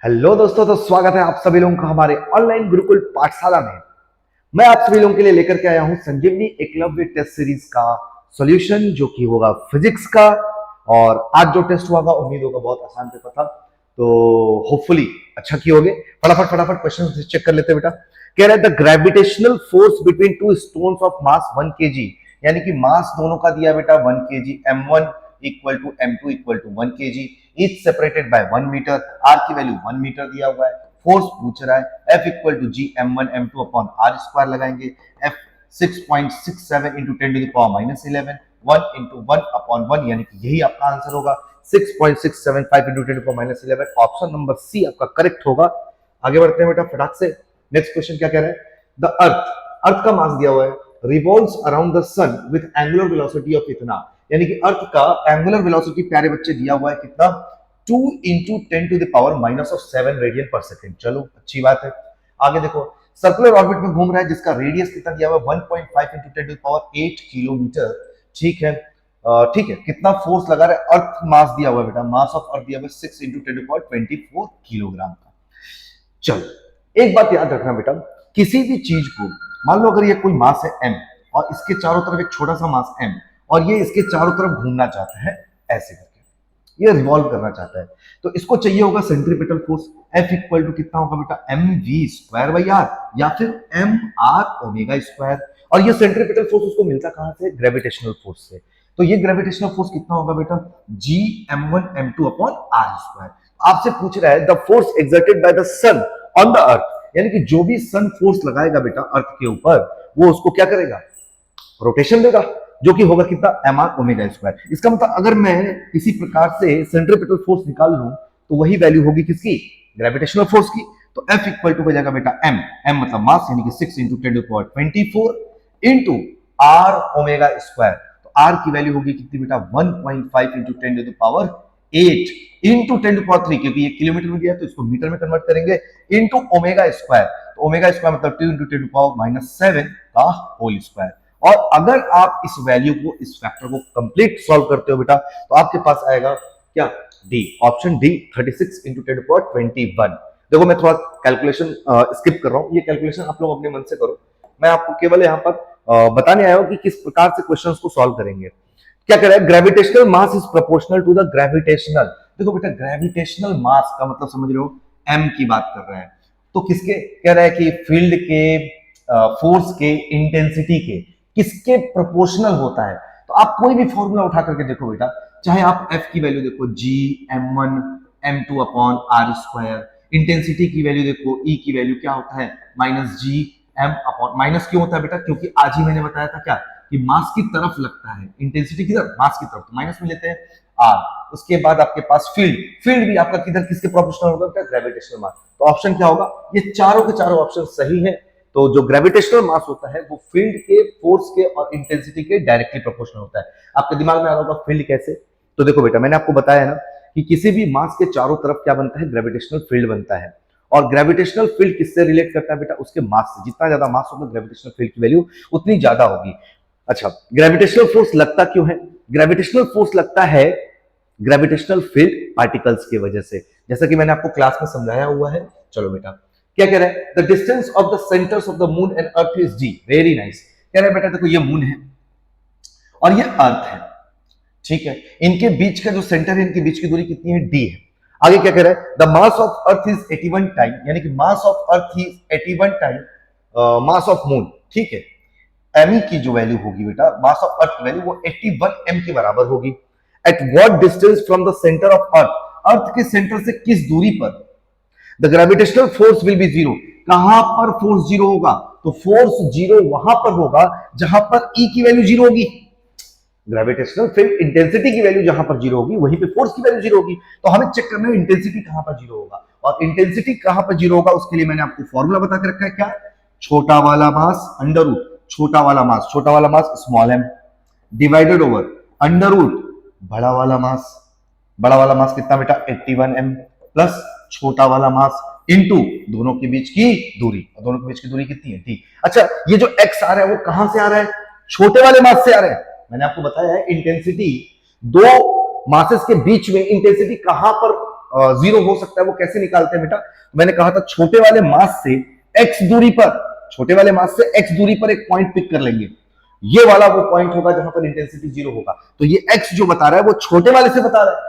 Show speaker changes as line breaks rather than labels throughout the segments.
Hello दोस्तों, तो स्वागत है आप सभी लोगों का हमारे ऑनलाइन गुरुकुल पाठशाला में। मैं आप सभी लोगों के लिए लेकर के आया हूं संजीवनी एकलव्य टेस्ट सीरीज का सॉल्यूशन, जो कि होगा फिजिक्स का। और आज जो टेस्ट होगा उम्मीद होगा बहुत आसान पेपर था, तो होपफुली अच्छा किए। फटाफट फटाफट क्वेश्चन चेक कर लेते हैं बेटा। कह रहा है the gravitational force between two stones of mass 1 kg, यानी कि मास दोनों का दिया बेटा 1 kg, m1 equal to m2 equal to 1 kg, is separated by 1 metre. R की वैल्यू 1 मीटर दिया हुआ है। फोर्स पूछ रहा है F equal to G m1 m2 upon R square लगाएंगे। F 6.67 into 10 to the power minus 11, 1 into 1 upon 1, यानी कि यही आपका आंसर होगा 6.675 into 10 to the power minus 11। Option number C आपका करेक्ट होगा। आगे बढ़ते हैं बेटा फटाक से। नेक्स्ट क्वेश्चन क्या कह रहा है? द अर्थ का मास दिया हुआ है, revolves around the sun with angular velocity of इतना, यानी कि अर्थ का एंगुलर वेलोसिटी प्यारे बच्चे दिया हुआ है कितना? 2 into 10 to the power minus of 7 radian per second. चलो अच्छी बात है। आगे देखो, सर्कुलर ऑर्बिट में घूम रहा है जिसका रेडियस कितना दिया हुआ है? 1.5 into 10 to the power 8 kilometre. ठीक है, ठीक है। कितना फोर्स लगा रहा है? अर्थ मास दिया हुआ है बेटा, मास ऑफ अर्थ दिया हुआ है 6 into 10 to the power 24 kilogram का। चलो एक बात याद रखना बेटा, किसी भी चीज को मान लो अगर ये कोई मास है m और इसके चारों तरफ एक छोटा सा मास m, और ये इसके चारों तरफ घूमना चाहता है ऐसे करके, ये रिवॉल्व करना चाहता है, तो इसको चाहिए होगा centripetal force. F equal to कितना होगा बेटा? mv स्क्वायर बाई r, या फिर mr ओमेगा स्क्वायर। और ये सेंट्रीपिटल फोर्स उसको मिलता कहां से? ग्रेविटेशनल फोर्स से। तो ये ग्रेविटेशनल फोर्स कितना होगा बेटा? g m1 m2 upon r square. आपसे पूछ रहा है the force exerted by the sun on the earth, यानी कि जो भी सन फोर्स लगाएगा बेटा अर्थ के ऊपर, वो उसको क्या करेगा? रोटेशन देगा, जो कि होगा कितना? mr omega square. इसका मतलब अगर मैं किसी प्रकार से सेंट्रीपिटल फोर्स निकाल लूं तो वही वैल्यू होगी किसकी? ग्रेविटेशनल फोर्स की। तो F इक्वल टू हो जाएगा बेटा m मतलब मास, यानी कि 6 into 10 to the power 24 into r omega square. तो r की वैल्यू होगी कितनी बेटा? 1.5 into 10 to the power 8 into 10 to power 3, क्योंकि ये किलोमीटर में दिया है तो इसको मीटर में कन्वर्ट करेंगे, इंटू ओमेगा स्क्वायर। तो ओमेगा स्क्वायर मतलब 2 इंटू 10 टू पावर माइनस 7 का होल स्क्वायर। और अगर आप इस वैल्यू को, इस फैक्टर को कंप्लीट सॉल्व करते हो बेटा, तो आपके पास आएगा क्या? D, option D 36 into 10 to power 21। देखो मैं थोड़ा कैलकुलेशन स्किप कर रहा हूं, ये कैलकुलेशन आप लोग अपने मन से करो। मैं आपको केवल यहाँ पर बताने आया हूं कि किस प्रकार से क्वेश्चंस को सॉल्व करेंगे। क्या कह रहा है? Gravitational mass is proportional to the gravitational. देखो बेटा, ग्रेविटेशनल मास का मतलब समझ रहे हो, m की बात कर रहा है, तो किसके कह रहा है? कि फील्ड के, फोर्स के, इंटेंसिटी के, किसके प्रोपोर्शनल होता है। तो आप कोई भी फॉर्मूला उठा करके देखो बेटा, चाहे आप f की वैल्यू देखो g m1 m2 upon r square, intensity की वैल्यू देखो, e की वैल्यू क्या होता है? माइनस जी m अपॉन, माइनस क्यों होता है बेटा? क्योंकि आज ही मैंने बताया था क्या, कि मास की तरफ लगता है, इंटेंसिटी की तरफ, मास की तरफ, तो माइनस में लेते हैं r। उसके बाद आपके पास फील्ड भी आपका किधर, किसके प्रोपोर्शनल होगा बेटा? ग्रेविटेशनल मास। तो ऑप्शन क्या होगा? ये चारों के चारों ऑप्शन सही है। तो जो ग्रेविटेशनल मास होता है वो फील्ड के, फोर्स के और इंटेंसिटी के डायरेक्टली प्रोपोर्शनल होता है। आपके दिमाग में आ रहा होगा फील्ड कैसे? तो देखो बेटा, मैंने आपको बताया ना कि किसी भी मास के चारों तरफ क्या बनता है? ग्रेविटेशनल फील्ड बनता है। और ग्रेविटेशनल फील्ड किससे रिलेट करता है बेटा? उसके मास से। जितना ज्यादा मास होगा ग्रेविटेशनल फील्ड की वैल्यू उतनी ज्यादा होगी। अच्छा, ग्रेविटेशनल फोर्स लगता क्यों है? ग्रेविटेशनल फोर्स लगता है ग्रेविटेशनल फील्ड पार्टिकल्स की वजह से, जैसा कि मैंने आपको क्लास में समझाया हुआ है। चलो बेटा, क्या कह रहा है? The distance of the centres of the moon and earth is D. Very nice. कह रहा है बेटा देखो, ये मून है और ये अर्थ है, ठीक है। इनके बीच का जो सेंटर है, इनके बीच की दूरी कितनी है? डी है। आगे क्या कह रहा है? The mass of earth is 81 time, यानी कि मास of earth is 81 time mass of moon, ठीक है। एम की जो वैल्यू होगी बेटा, मास ऑफ अर्थ वैल्यू, वो 81 एम के बराबर होगी। At what distance from the centre of earth, earth के सेंटर से किस दूरी पर the gravitational force will be zero. कहां पर फोर्स जीरो होगा? तो फोर्स जीरो वहां पर होगा जहां पर ई की वैल्यू जीरो होगी। ग्रेविटेशनल फील्ड इंटेंसिटी की वैल्यू जहां पर जीरो होगी, वहीं पे फोर्स की वैल्यू जीरो होगी। तो हमें चेक करना है इंटेंसिटी कहां पर जीरो होगा, और इंटेंसिटी कहां पर जीरो होगा उसके लिए मैंने आपको फॉर्मूला बता के रखा है। क्या? छोटा वाला मास अंडर रूट छोटा वाला mass small m divided over under root बड़ा वाला मास कितना बेटा? 81 m प्लस छोटा वाला मास इनटू दोनों के बीच की दूरी, और दोनों के बीच की दूरी कितनी है? t। अच्छा, ये जो x आ रहा है वो कहां से आ रहा है? छोटे वाले मास से आ रहा है। मैंने आपको बताया है इंटेंसिटी, दो मासेस के बीच में इंटेंसिटी कहां पर जीरो हो सकता है, वो कैसे निकालते हैं बेटा? मैंने कहा था छोटे वाले मास से एक्स दूरी पर, छोटे वाले मास से एक्स दूरी पर एक पॉइंट पिक कर लेंगे, ये वाला वो पॉइंट होगा जहां पर इंटेंसिटी जीरो होगा। तो ये एक्स जो बता रहा है वो छोटे वाले से बता रहा है,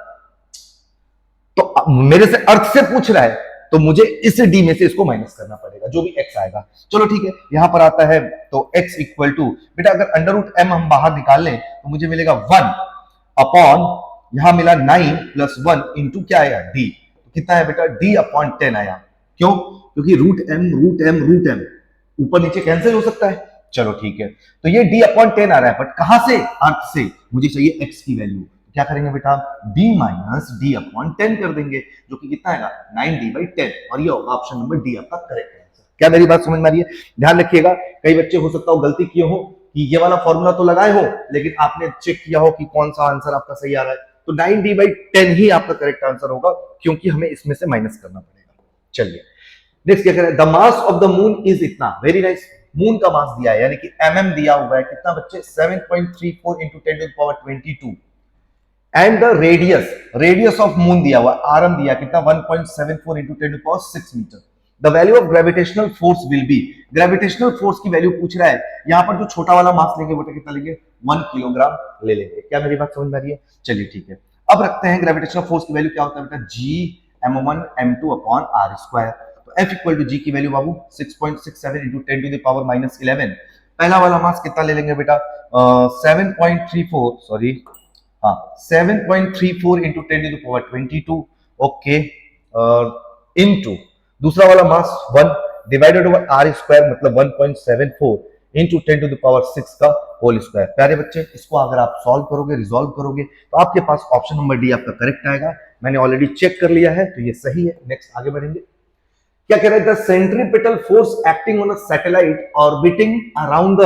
तो मेरे से अर्थ से पूछ रहा है, तो मुझे इस डी में से इसको माइनस करना पड़ेगा, जो भी एक्स आएगा। चलो ठीक है, यहां पर आता है तो एक्स इक्वल टू, बेटा अगर अंडर रूट एम हम बाहर निकाल लें तो मुझे मिलेगा 1 अपॉन, यहां मिला 9 प्लस 1 इंटू क्या आया डी, कितना है बेटा? डी अपॉन 10 आया। क्यों? क्योंकि root M root M root M ऊपर नीचे कैंसिल हो सकता है। चलो ठीक है, तो ये डी अपॉन 10 आ रहा है, बट कहां से? अर्थ से। मुझे चाहिए एक्स की वैल्यू, क्या करेंगे बेटा? d माइनस डी अपॉन 10 कर देंगे, जो कि कितना आएगा? 9d/10, और ये होगा ऑप्शन नंबर डी आपका करेक्ट आंसर। क्या मेरी बात समझ में आ रही है? ध्यान रखिएगा, कई बच्चे हो सकता हो गलती किए हो कि ये वाला फॉर्मूला तो लगाए हो, लेकिन आपने चेक किया हो कि कौन सा आंसर आपका सही आ रहा है, तो 9d/10 ही आपका करेक्ट आंसर होगा, क्योंकि हमें इसमें से माइनस करना पड़ेगा। चलिए नेक्स्ट क्या करें? The mass of the moon is इतना, वेरी नाइस। मून का मास दिया है, यानी कि mm दिया हुआ है, कितना बच्चे? 7.34 into 10⁻22, and the radius of moon दिया हुआ, आरएम दिया कितना? 1.74 into 10⁻6 metre. The value of gravitational force will be, gravitational force की वैल्यू पूछ रहा है, यहां पर जो छोटा वाला मास लेंगे वो कितना लेंगे? 1 किलोग्राम ले लेंगे। क्या मेरी बात समझ में आ रही है? चलिए ठीक है, अब रखते हैं ग्रेविटेशनल फोर्स की वैल्यू क्या होता है बेटा? g m1 m2 upon r square. तो f इक्वल टू g की वैल्यू बाबू 6.67 इंटू 10⁻−11। पहला वाला मास कितना ले लेंगे बेटा? 7.34, सॉरी, हाँ 7.34 इंटू 10⁻22, ओके, इनटू दूसरा वाला मास 1 डिवाइडेड ओवर r स्क्वायर, मतलब 1.74 इंटू 10⁻6 का होल स्क्वायर। प्यारे बच्चे, इसको अगर आप सॉल्व करोगे, रिजॉल्व करोगे, तो आपके पास ऑप्शन नंबर डी आपका करेक्ट आएगा। मैंने ऑलरेडी चेक कर लिया है, तो ये सही है। नेक्स्ट आगे बढ़ेंगे। क्या कह रहे हैं? The centripetal force acting on a satellite orbiting around the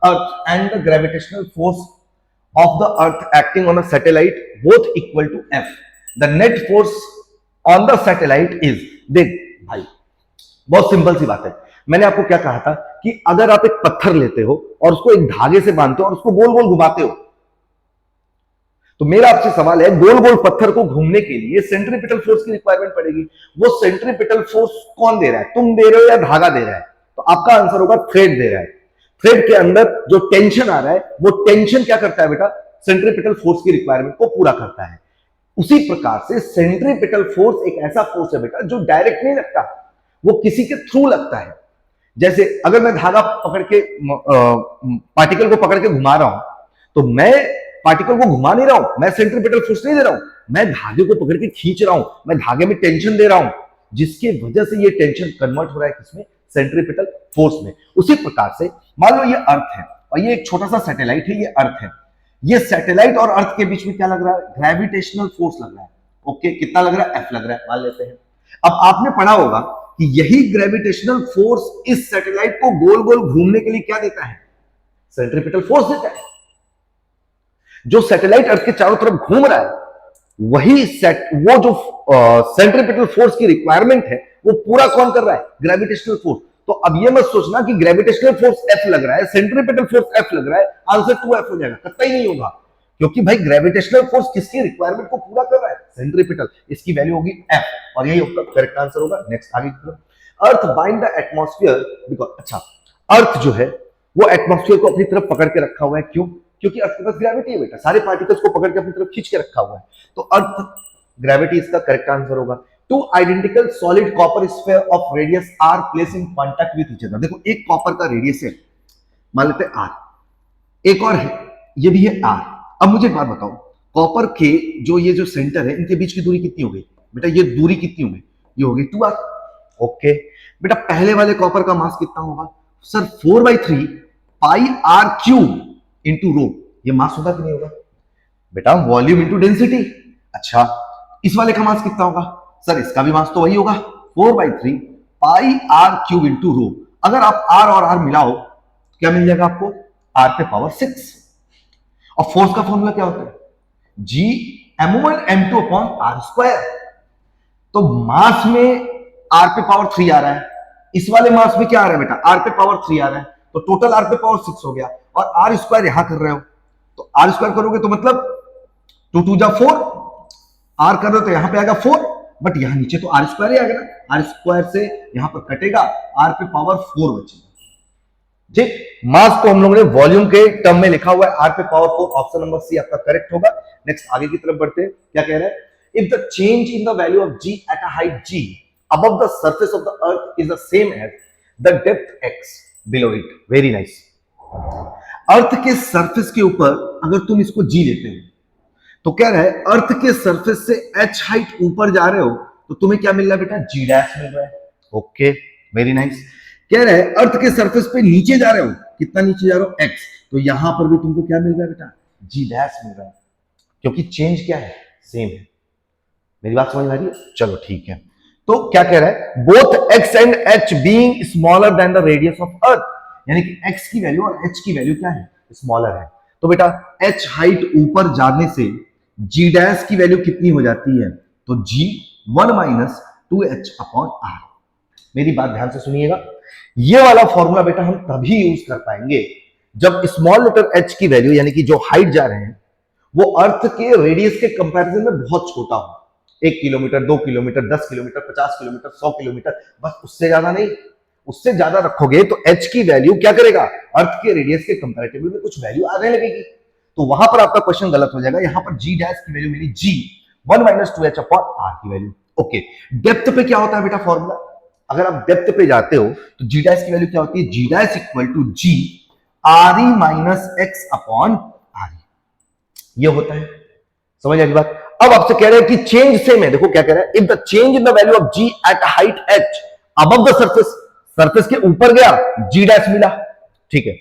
earth and the gravitational force of the earth acting on a satellite both equal to f. The net force on the satellite is, देख भाई बहुत simple सी बात है, मैंने आपको क्या कहा था कि अगर आप एक पत्थर लेते हो और उसको एक धागे से बांधते हो और उसको गोल गोल घुमाते हो, तो मेरा आपसे सवाल है, गोल गोल पत्थर को घूमने के लिए सेंट्रीपिटल फोर्स की रिक्वायरमेंट पड़ेगी। वो सेंट्रीपिटल फोर्स कौन दे रहा है? तुम दे रहे हो या धागा दे रहा है? तो आपका आंसर होगा थ्रेड दे रहा है। थ्रेड के अंदर जो टेंशन आ रहा है, वो टेंशन क्या करता है बेटा? सेंट्रीपिटल फोर्स की रिक्वायरमेंट को पूरा करता है। उसी प्रकार से सेंट्रीपिटल फोर्स एक ऐसा फोर्स है बेटा जो डायरेक्ट नहीं लगता, वो किसी के थ्रू लगता है। जैसे अगर मैं धागा पकड़ के पार्टिकल को पकड़ के घुमा रहा हूं, तो मैं पार्टिकल को घुमा नहीं रहा हूं, मैं सेंट्रीपिटल फोर्स नहीं दे रहा हूं, मैं धागे को पकड़ के खींच रहा हूं, मैं धागे में टेंशन दे रहा हूं, जिसकी वजह से ये टेंशन कन्वर्ट हो रहा है किसमें? सेंट्रीपिटल फोर्स में। उसी प्रकार से मान लो ये अर्थ है और ये एक छोटा सा सैटेलाइट है, ये अर्थ है। ये सैटेलाइट और अर्थ के बीच में क्या लग रहा है? ग्रेविटेशनल फोर्स लग रहा है। ओके, कितना लग रहा है? एफ लग रहा है, मान लेते हैं। अब आपने पढ़ा होगा कि यही ग्रेविटेशनल फोर्स इस सैटेलाइट को गोल गोल घूमने के लिए क्या देता है? सेंट्रीपिटल फोर्स देता है। जो सैटेलाइट अर्थ के चारों तरफ घूम रहा है, वही वो जो सेंट्रीपिटल फोर्स की रिक्वायरमेंट है, वो पूरा कौन कर रहा है? Gravitational force. तो अब ये मत सोचना कि ग्रेविटेशनल फोर्स एफ लग रहा है, सेंट्रीपिटल फोर्स एफ लग रहा है, आंसर 2f हो जाएगा। कतई नहीं होगा, क्योंकि भाई ग्रेविटेशनल फोर्स किसकी रिक्वायरमेंट को पूरा कर रहा है? सेंट्रीपिटल। इसकी वैल्यू होगी एफ, और यही आपका करेक्ट आंसर होगा। नेक्स्ट आगे की तरफ। अर्थ बाइंड द एटमॉस्फेयर बिकॉज, अच्छा, अर्थ जो है वो एटमॉस्फेयर को अपनी तरफ पकड़ के रखा हुआ है। क्यों? क्योंकि अर्थ के पास ग्रेविटी है बेटा, सारे पार्टिकल्स को पकड़ के अपनी तरफ खींच के रखा हुआ है, तो अर्थ ग्रेविटी इसका करेक्ट आंसर होगा। Two identical solid copper sphere of radius R place in contact with each other. देखो एक कॉपर का रेडियस है, मान लेते हैं आर, एक और है, ये भी है आर। अब मुझे एक बात बताओ, कॉपर के जो सेंटर है, इनके बीच की दूरी कितनी हो गई बेटा? ये दूरी कितनी हो गई? ये हो गई 2r। ओके बेटा, पहले वाले कॉपर का मास कितना होगा? Sir 4/3 pi R cube into rho. ये मास होगा कि नहीं होगा बेटा? Volume into density. अच्छा, इस वाले का मास कितना होगा? सर इसका भी मास तो वही होगा, 4/3 पाई आर क्यूब इंटू रो। अगर आप आर और आर मिलाओ, क्या मिल जाएगा आपको? आर पे पावर 6। और फोर्स का फॉर्मूला क्या होता है? G m1 m2 upon R square. तो मास में आर पे पावर 3 आ रहा है, इस वाले मास में क्या आ रहा है बेटा? आर पे पावर 3 आ रहा है, तो टोटल आर पे पावर 6 हो गया, और आर स्क्वायर यहां कर रहे हो, तो आर स्क्वायर करोगे तो मतलब 2 2 जा 4, आर कर रहे हो तो यहां पे आएगा 4, बट यहां नीचे तो आर स्क्वायर ही आ गया ना, आर स्क्वायर से यहां पर कटेगा, आर पे पावर 4 बचेगा। ठीक, मास को हम लोगों ने वॉल्यूम के टर्म में लिखा हुआ है, आर पे पावर 4, ऑप्शन नंबर सी आपका करेक्ट होगा। नेक्स्ट आगे की तरफ बढ़ते हैं, क्या कह रहा है, if the change in the value of G at a height G above the surface of the earth is the same as the depth x below it। Very nice. Earth के सरफेस के ऊपर अगर तुम इसको जी लेते हो तो क्या रहा है, अर्थ के सरफेस से h हाइट ऊपर जा रहे हो तो तुम्हें क्या मिल रहा है बेटा, जी डैश मिल रहा है। Okay, very nice. कह रहे हैं अर्थ के सरफेस पे नीचे जा रहे हो, कितना नीचे जा रहे हो, x, तो यहां पर भी तुमको क्या मिल रहा है बेटा, जी डैश मिल रहा है, क्योंकि चेंज क्या है, सेम है। मेरी बात समझ में आ रही है? चलो ठीक है। तो क्या कह रहा है, both x and h being smaller than the radius of अर्थ, यानी कि x की वैल्यू और h की वैल्यू क्या है, स्मॉलर है। तो बेटा h हाइट ऊपर जाने से g डैश की वैल्यू कितनी हो जाती है, तो g 1 minus 2h upon r। मेरी बात ध्यान से सुनिएगा, ये वाला फॉर्मूला बेटा हम तभी यूज कर पाएंगे जब स्मॉल लेटर h की वैल्यू, यानी कि जो हाइट जा रहे हैं, वो अर्थ के रेडियस के कंपैरिजन में बहुत छोटा हो, 1 kilometre, 2 kilometre, 10 kilometre, 50 kilometre, 100 kilometre, बस उससे ज्यादा नहीं। उससे ज्यादा रखोगे तो h की वैल्यू क्या करेगा, अर्थ के रेडियस के कंपैरेटिव में कुछ वैल्यू आने लगेगी, तो वहां पर आपका क्वेश्चन गलत हो जाएगा। यहां पर g डैश की वैल्यू मिली g 1 minus 2h upon r की वैल्यू। ओके, डेप्थ पे क्या होता है बेटा फॉर्मूला, अगर आप डेप्थ पे जाते हो तो g डैश की वैल्यू क्या होती है, g dash equal to g re minus x upon r, ये होता है। समझ आ गई बात? अब आपसे कह रहे हैं कि चेंज सेम है, देखो क्या कह रहा है, if the change in the value of g at height h above the surface, surface के ऊपर गया g डैश मिला, ठीक है,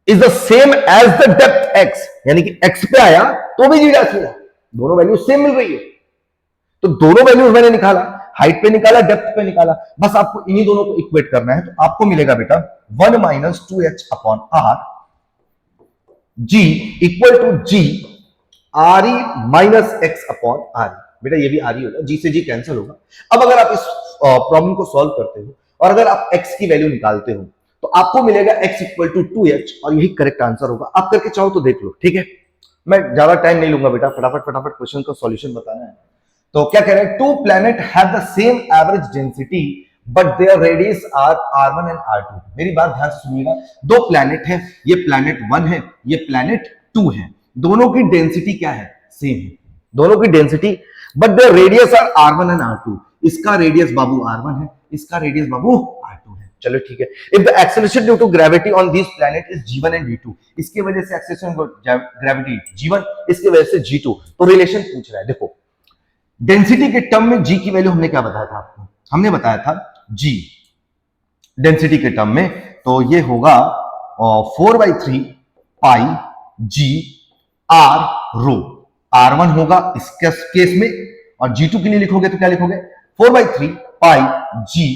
is the same as the depth x, यानी कि x पे आया तो भी g डैश मिला, दोनों वैल्यू सेम मिल रही है। तो दोनों वैल्यूज मैंने निकाला, हाइट पे निकाला, डेप्थ पे निकाला, बस आपको इन्हीं दोनों को इक्वेट करना है, तो आपको मिलेगा बेटा 1 minus 2h upon r g equal to g R E minus X upon are E. बेटा ये भी आर ई होगा, जी से जी कैंसिल होगा। अब अगर आप इस प्रॉब्लम को सॉल्व करते हो और अगर आप एक्स की वैल्यू निकालते हो तो आपको मिलेगा एक्स इक्वल टू 2h, और यही करेक्ट आंसर होगा। आप करके चाहो तो देख लो, ठीक है, मैं ज्यादा टाइम नहीं लूंगा बेटा, फटाफट फटाफट क्वेश्चन का सॉल्यूशन बताना है। तो क्या कह रहे हैं, two planet have the same average density but their radius are r1 and r2। मेरी बात ध्यान से सुनिएगा, दो प्लैनेट है, ये प्लैनेट 1 है, ये प्लैनेट 2 है, दोनों की डेंसिटी क्या है, सेम है, दोनों की density, but their radius are r1 and r2। इसका रेडियस बाबू r1 है, इसका रेडियस बाबू r2 है। चलो ठीक है, if the acceleration due to gravity on this planet is g1 and g2, इसकी वजह से एक्सेलरेशन ग्रेविटी g1, इसकी वजह से g2, तो रिलेशन पूछ रहा है। देखो डेंसिटी के टर्म में g की वैल्यू हमने क्या बताया था आपको, हमने बताया था g डेंसिटी के टर्म में, तो ये होगा 4/3 पाई g r रो, r1 होगा इस केस में, और g2 के लिए लिखोगे तो क्या लिखोगे, 4/3 पाई g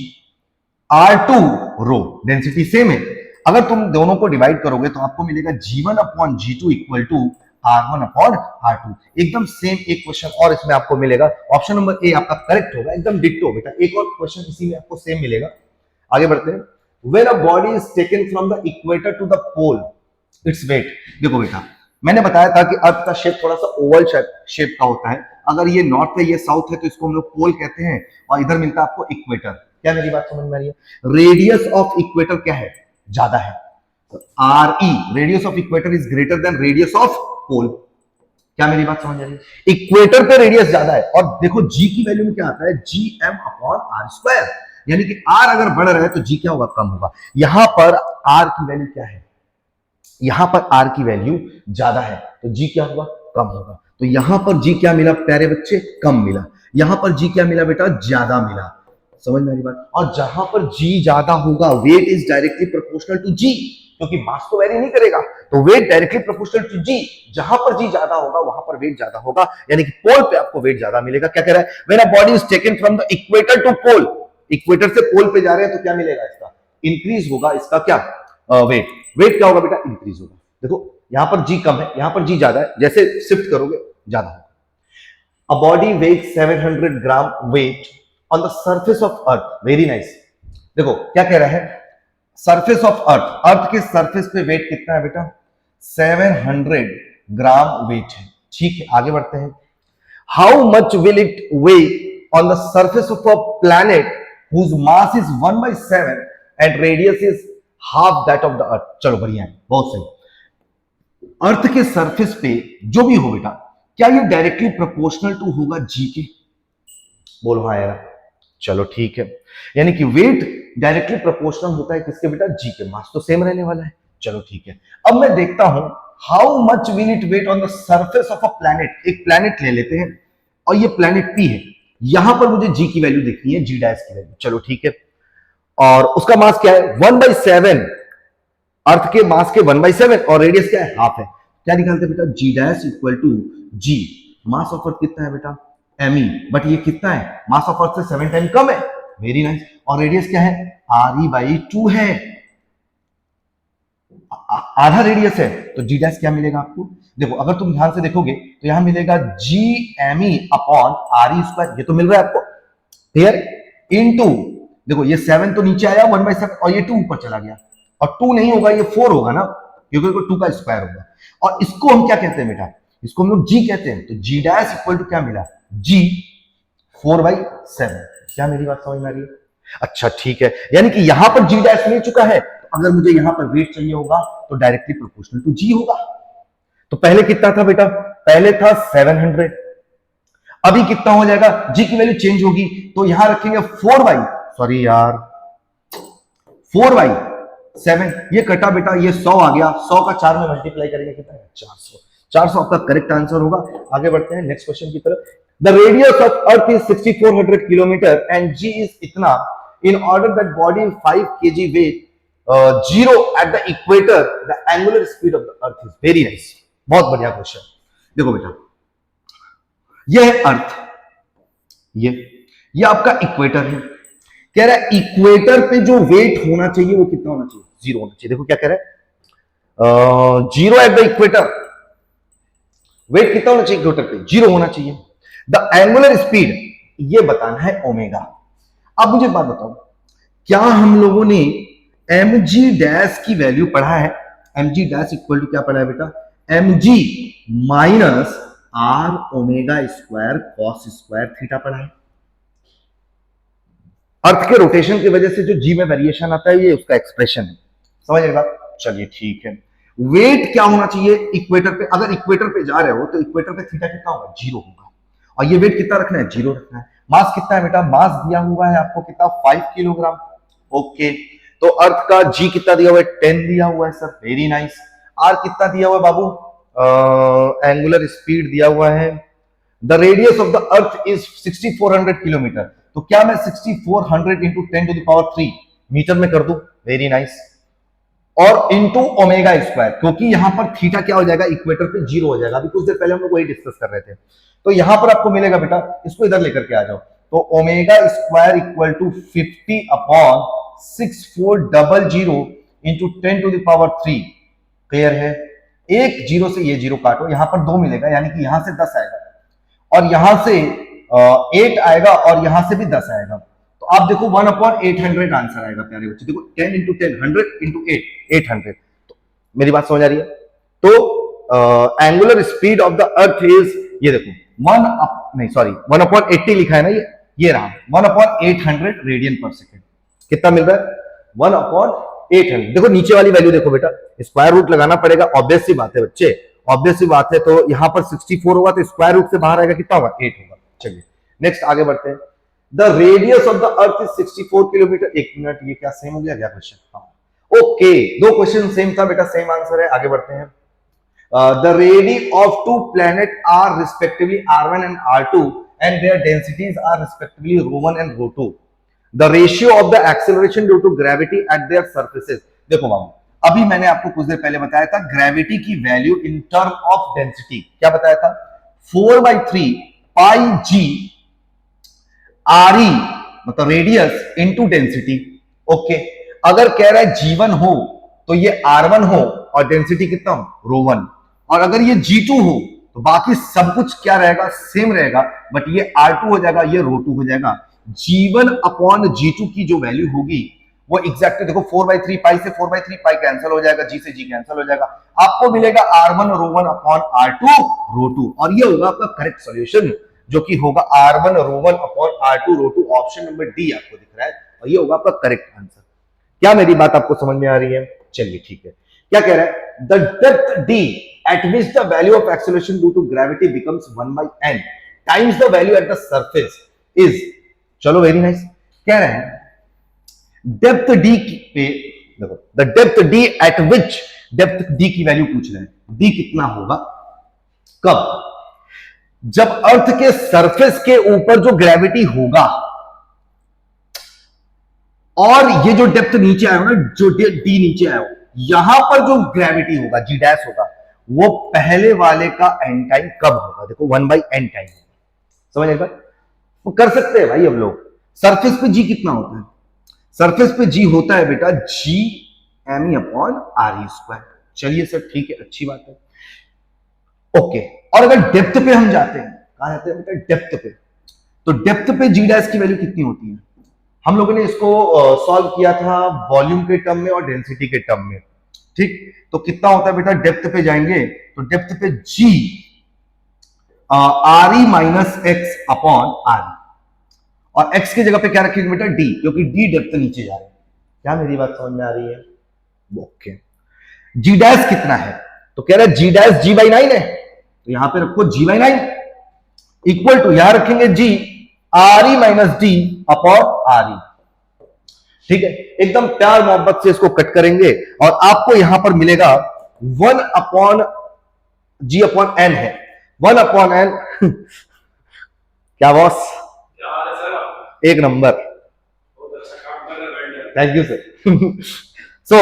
r2 रो, डेंसिटी सेम है। अगर तुम दोनों को डिवाइड करोगे तो आपको मिलेगा g1 upon g2 equal to r1 upon r2, एकदम सेम। एक क्वेश्चन और इसमें आपको मिलेगा, ऑप्शन नंबर ए आपका करेक्ट होगा, एकदम डिट्टो बेटा। एक और क्वेश्चन इसी में आपको सेम मिलेगा। आगे बढ़ते हैं, when a body is taken from the equator to the pole its weight. देखो बेटा मैंने बताया था कि अर्थ का शेप थोड़ा सा ओवल शेप का होता है, अगर ये नॉर्थ है ये साउथ है तो इसको हम लोग पोल कहते हैं, और इधर मिलता है आपको इक्वेटर। क्या मेरी बात समझ में आ रही है, रेडियस ऑफ इक्वेटर क्या है, ज्यादा है, R E, radius of equator is greater than radius of pole. क्या मेरी बात समझ आ रही है, इक्वेटर पे रेडियस ज्यादा है, और देखो जी की वैल्यू में क्या आता है, G M upon R square, यानी कि आर अगर बढ़ रहा है तो जी क्या होगा, कम होगा। यहां पर आर की वैल्यू क्या है, यहां पर आर की वैल्यू ज्यादा है तो जी क्या होगा, कम होगा। तो यहां पर जी क्या मिला प्यारे बच्चे, कम मिला, यहां पर जी क्या मिला बेटा, ज्यादा मिला। समझ में आ रही बात? और जहां पर जी ज्यादा होगा weight is directly proportional to G, क्योंकि मास तो वेरी नहीं करेगा, तो weight directly proportional to G. जहां पर जी ज्यादा होगा वहां पर वेट ज्यादा होगा, यानी कि पोल पे आपको वेट ज्यादा मिलेगा। क्या कह रहा है, when a body is taken from the equator to pole, equator से पोल पे जा रहे हैं तो क्या मिलेगा, इसका इंक्रीज होगा, इसका क्या वेट, वेट क्या होगा बेटा, इंक्रीज होगा। देखो यहां पर जी कम है, यहां पर जी ज्यादा है, जैसे शिफ्ट करोगे ज्यादा होगा। A body weight 700 gram weight on the surface of earth, very nice. देखो क्या कह रहा है, सरफेस ऑफ अर्थ, अर्थ के सरफेस पे वेट कितना है बेटा, 700 ग्राम वेट है। ठीक है आगे बढ़ते हैं, how much will it way on the surface of a planet whose mass is 1/7 and radius is half that of the earth। चलो बढ़िया है, बहुत सही। अर्थ के सरफेस पे जो भी हो बेटा, क्या ये डायरेक्टली प्रोपोर्शनल टू होगा जी के? बोलो हाँ यार। चलो ठीक है, यानी कि वेट डायरेक्टली प्रोपोर्शनल होता है किसके बेटा? जी के। मास तो सेम रहने वाला है। चलो ठीक है, अब मैं देखता हूं how much will it weight on the surface of a planet. एक प्लैनेट ले लेते हैं और ये प्लैनेट पी है, यहां पर मुझे जी की वैल्यू देखनी है, जी डैश की वैल्यू। चलो ठीक है, और उसका मास क्या है? 1/7। अर्थ के मास के 1/7 और रेडियस क्या है? हाफ है। क्या निकालते हैं बेटा? G dash equal to G. Mass of earth कितना है बेटा? M E. बट ये कितना है? मास ऑफ अर्थ से 7 टाइम कम है। Very nice. और रेडियस क्या है? आर ई बाई 2 है, आधा रेडियस है। तो जी डैश क्या मिलेगा आपको? देखो, अगर तुम ध्यान से देखोगे तो यहां मिलेगा G M E upon R E square. ये तो मिल रहा है आपको, क्लियर? इनटू, देखो ये 7 तो नीचे आया 1/7 और ये 2 ऊपर चला गया, और 2 नहीं होगा, ये 4 होगा ना, क्योंकि 2 का स्क्वायर होगा। और इसको हम क्या कहते हैं बेटा? इसको हम लोग जी कहते हैं। तो जी डैश इक्वल टू क्या मिला? जी 4/7। क्या मेरी बात समझ में आ रही है? अच्छा ठीक है, यानी कि यहां पर जी डैश मिल चुका है, तो अगर मुझे यहां पर वेट चाहिए होगा तो डायरेक्टली प्रोपोर्शनल टू जी होगा। तो पहले कितना था बेटा? पहले था 700। अभी कितना हो जाएगा? जी की वैल्यू चेंज होगी, तो यहां रखेंगे 4/7। ये कटा बेटा, ये 100 आ गया, 100 का 4 में मल्टीप्लाई करेंगे कितना है? 400। 400 आपका करेक्ट आंसर होगा। आगे बढ़ते हैं नेक्स्ट क्वेश्चन की तरफ। The radius of earth is 6400 kilometre and G is इतना। In order that body 5 kg weight, zero at the equator, the angular speed of the earth is. Very nice, बहुत बढ़िया question. देखो बेटा, यह है अर्थ, ये आपका इक्वेटर है। कह रहा है इक्वेटर पे जो वेट होना चाहिए वो कितना होना चाहिए? 0 होना चाहिए। देखो क्या कह रहा है, 0 एट द इक्वेटर। वेट कितना होना चाहिए इक्वेटर पे? 0 होना चाहिए। द एंगुलर स्पीड ये बताना है ओमेगा। अब मुझे बात बताओ, क्या हम लोगों ने एम जी डैश की वैल्यू पढ़ा है? M G dash equal to क्या पढ़ा है बेटा? M G minus are omega square cos square theta पढ़ा है। अर्थ के रोटेशन की वजह से जो जी में वेरिएशन आता है, ये उसका एक्सप्रेशन है, समझिएगा। चलिए ठीक है, वेट क्या होना चाहिए इक्वेटर पे? अगर इक्वेटर पे जा रहे हो तो इक्वेटर पे थीटा कितना होगा? 0 होगा। और ये वेट कितना रखना है? 0 रखना है। मास कितना है बेटा? मास दिया हुआ है आपको कितना? 5 किलोग्राम। ओके, तो अर्थ का जी कितना दिया हुआ है? 10 दिया हुआ है सर। Very nice. आर कितना दिया हुआ है बाबू? एंगुलर स्पीड दिया हुआ है। The radius of the earth is 6400 kilometre. तो क्या मैं 6400 इंटू 10⁻³ मीटर में कर दूं? Very nice. और इंटू ओमेगा स्क्वायर, क्योंकि यहां पर थीटा क्या हो जाएगा? इक्वेटर पे 0 हो जाएगा। अभी कुछ देर पहले हम लोग वही डिस्कस कर रहे थे। तो यहां पर आपको मिलेगा बेटा, इसको इधर लेकर के आ जाओ, तो omega square equal to 50 upon 6400 into 10⁻³। Clear है? एक जीरो से ये जीरो काटो, यहां पर 2 मिलेगा, यानी कि यहां से 10 आएगा, और यहां से 8 आएगा, और यहां से भी 10 आएगा। तो आप देखो 1/800 आंसर आएगा प्यारे बच्चे। देखो 10 इंटू 10 100 इंटू 8 800। तो मेरी बात समझ आ रही है? तो angular speed of the earth is, ये देखो 1/80 लिखा है ना, ये रहा 1/800 रेडियन पर सेकेंड। कितना मिल रहा है? 1/800। देखो नीचे वाली वैल्यू देखो बेटा, स्क्वायर रूट लगाना पड़ेगा, ऑब्वियस सी बात है बच्चे, ऑब्वियस सी बात है। तो यहां पर 64 होगा तो स्क्वायर रूट से बाहर आएगा कितना होगा? 8 होगा। चलिए नेक्स्ट आगे बढ़ते हैं। The radius of the earth is 64 kilometre. एक मिनट, ये क्या सेम हो गया क्या क्वेश्चन? हाँ ओके, दो क्वेश्चन सेम था बेटा, सेम आंसर है। आगे बढ़ते हैं। The radii of two planet are respectively R1 and R2 and their densities are respectively ρ1 and ρ2. The ratio of the acceleration due to gravity at their surfaces. देखो बाबू, अभी मैंने आपको कुछ देर पहले बताया था ग्रेविटी की value in term of density. क्या बताया था? 4/3 पाई जी आर ई, मतलब रेडियस इंटू डेंसिटी। ओके, अगर कह रहा है G1 हो तो ये R1 हो और डेंसिटी कितना हो? ρ1। और अगर ये G2 हो तो बाकी सब कुछ क्या रहेगा? सेम रहेगा, बट ये R2 हो जाएगा, ये ρ2 हो जाएगा। G1 अपॉन G2 की जो वैल्यू होगी वो एग्जैक्टली देखो 4/3 पाई से 4/3 पाई कैंसिल हो जाएगा, G से G कैंसिल हो जाएगा, आपको मिलेगा R1 ρ1 अपॉन R2 ρ2, और ये होगा आपका करेक्ट सॉल्यूशन। जो कि होगा R1 rho upon R2 rho. Option number D आपको दिख रहा है और ये होगा आपका करेक्ट आंसर। क्या मेरी बात आपको समझ में आ रही है? चलिए ठीक है। क्या कह रहा है? The depth D at which the value of acceleration due to gravity becomes 1 by n times the value at the surface is, चलो वेरी नाइस। कह रहे हैं डेप्थ डी पे देखो, the depth D eight which, depth D की value पूछ रहे हैं, डी कितना होगा कब? जब अर्थ के सरफेस के ऊपर जो ग्रेविटी होगा और ये जो डेप्थ नीचे आया हो ना, जो डी नीचे आया हो, यहां पर जो ग्रेविटी होगा जी डैश होगा, वो पहले वाले का एन टाइम कब होगा? देखो 1 बाई एन टाइम। समझ आए बात? वो कर सकते हैं भाई हम लोग। सरफेस पे जी कितना होता है? सरफेस पे जी होता है बेटा G M E upon R E square. चलिए सर ठीक है, अच्छी बात है, ओके। और अगर डेप्थ पे हम जाते हैं, कहां जाते हैं बेटा? डेप्थ पे। तो डेप्थ पे जी डैश की वैल्यू कितनी होती है? हम लोगों ने इसको सॉल्व किया था वॉल्यूम के टर्म में और डेंसिटी के टर्म में, ठीक। तो कितना होता है बेटा? डेप्थ पे जाएंगे तो डेप्थ पे G R E minus X upon are E, और एक्स की जगह पे क्या रखेंगे बेटा? डी, क्योंकि डी डेप्थ नीचे जा रहे हैं। क्या मेरी बात समझ में आ रही है? ओके। जी डैश कितना है? तो कह रहा है जी डैश जी बाई 9 है, तो यहां पे रखो जी बाई 9 इक्वल टू, यहां रखेंगे G R E minus D upon are E. ठीक है, एकदम प्यार मोहब्बत से इसको कट करेंगे और आपको यहां पर मिलेगा 1 अपॉन जी अपॉन एन है, 1 अपॉन एन। क्या बॉस? एक नंबर, thank you sir. So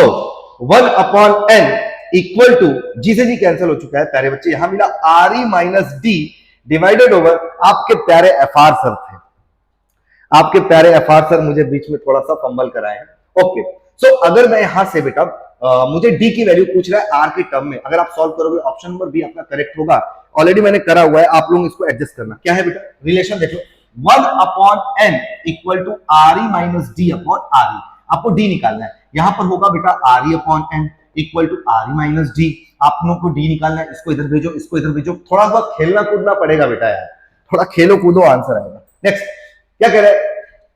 1 upon N equal to, G से जी कैंसिल हो चुका है प्यारे बच्चे, यहां मिला are E minus D divided over आपके प्यारे एफ आर सर थे, आपके प्यारे एफ आर सर मुझे बीच में थोड़ा सा फंबल कराए हैं। ओके, सो अगर मैं यहां से बेटा मुझे डी की वैल्यू पूछ रहा है आर के टर्म में, अगर आप सॉल्व करोगे ऑप्शन नंबर बी आपका करेक्ट होगा। ऑलरेडी मैंने करा हुआ है, आप लोग इसको एडजस्ट करना। क्या है बेटा? रिलेशन देख लो, 1 upon N equal to R E minus D upon are E. आपको डी निकालना है, यहां पर होगा बेटा R E upon N equal to R E minus D. आप लोगों को डी निकालना है, इसको इधर भेजो, इसको इधर भेजो, थोड़ा बहुत खेलना कूदना पड़ेगा बेटा यार, थोड़ा खेलो कूदो आंसर आएगा। नेक्स्ट क्या कह रहा है?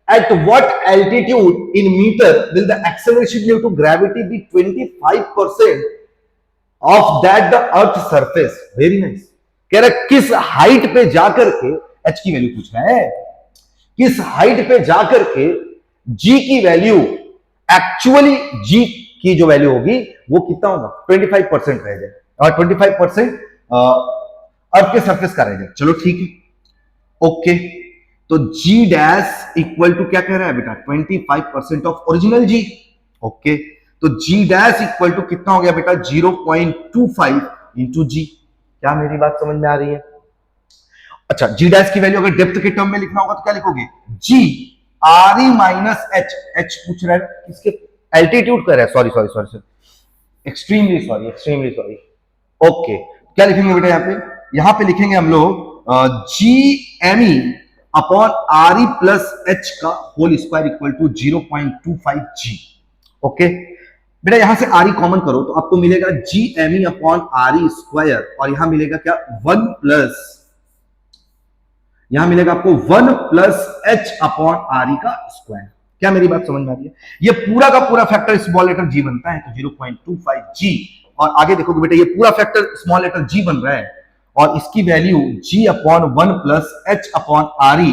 At what altitude in meter will the acceleration due to gravity be 25% of that the earth surface? Very nice. कह रहा है किस हाइट पे जाकर के, h की वैल्यू पूछ रहा है, किस हाइट पे जाकर के g की वैल्यू, एक्चुअली g की जो वैल्यू होगी वो कितना होगा? 25% रह जाए, और 25% अर्थ के सरफेस का रह जाए। चलो ठीक है, ओके। तो g डैश इक्वल टू क्या कह रहा है बेटा? 25% ऑफ ओरिजिनल g। ओके, तो g डैश इक्वल टू कितना हो गया बेटा? 0.25 इंटू जी। क्या मेरी बात समझ में आ रही है? अच्छा, g डैश की वैल्यू अगर डेप्थ के टर्म में लिखना होगा तो क्या लिखोगे? g R E minus H, H पूछ रहा है किसके? एल्टीट्यूड कर रहा है, sorry sorry sorry sorry, extremely sorry, extremely sorry. Okay, क्या लिखेंगे बेटा? यहां पे लिखेंगे हम लोग G M E upon are E plus H का whole square equal to 0.25 G. Okay बेटा, यहां से आर ई कॉमन करो तो आपको मिलेगा G M E upon R E square, और यहां मिलेगा क्या? 1 प्लस, यहां मिलेगा आपको 1 plus H upon R E का स्क्वायर। क्या मेरी बात समझ में आ रही है? ये पूरा का पूरा फैक्टर स्मॉल लेटर जी बनता है, तो 0.25 जी, और आगे देखोगे बेटा ये पूरा फैक्टर स्मॉल लेटर जी बन रहा है, और इसकी value g upon 1 plus H upon are E,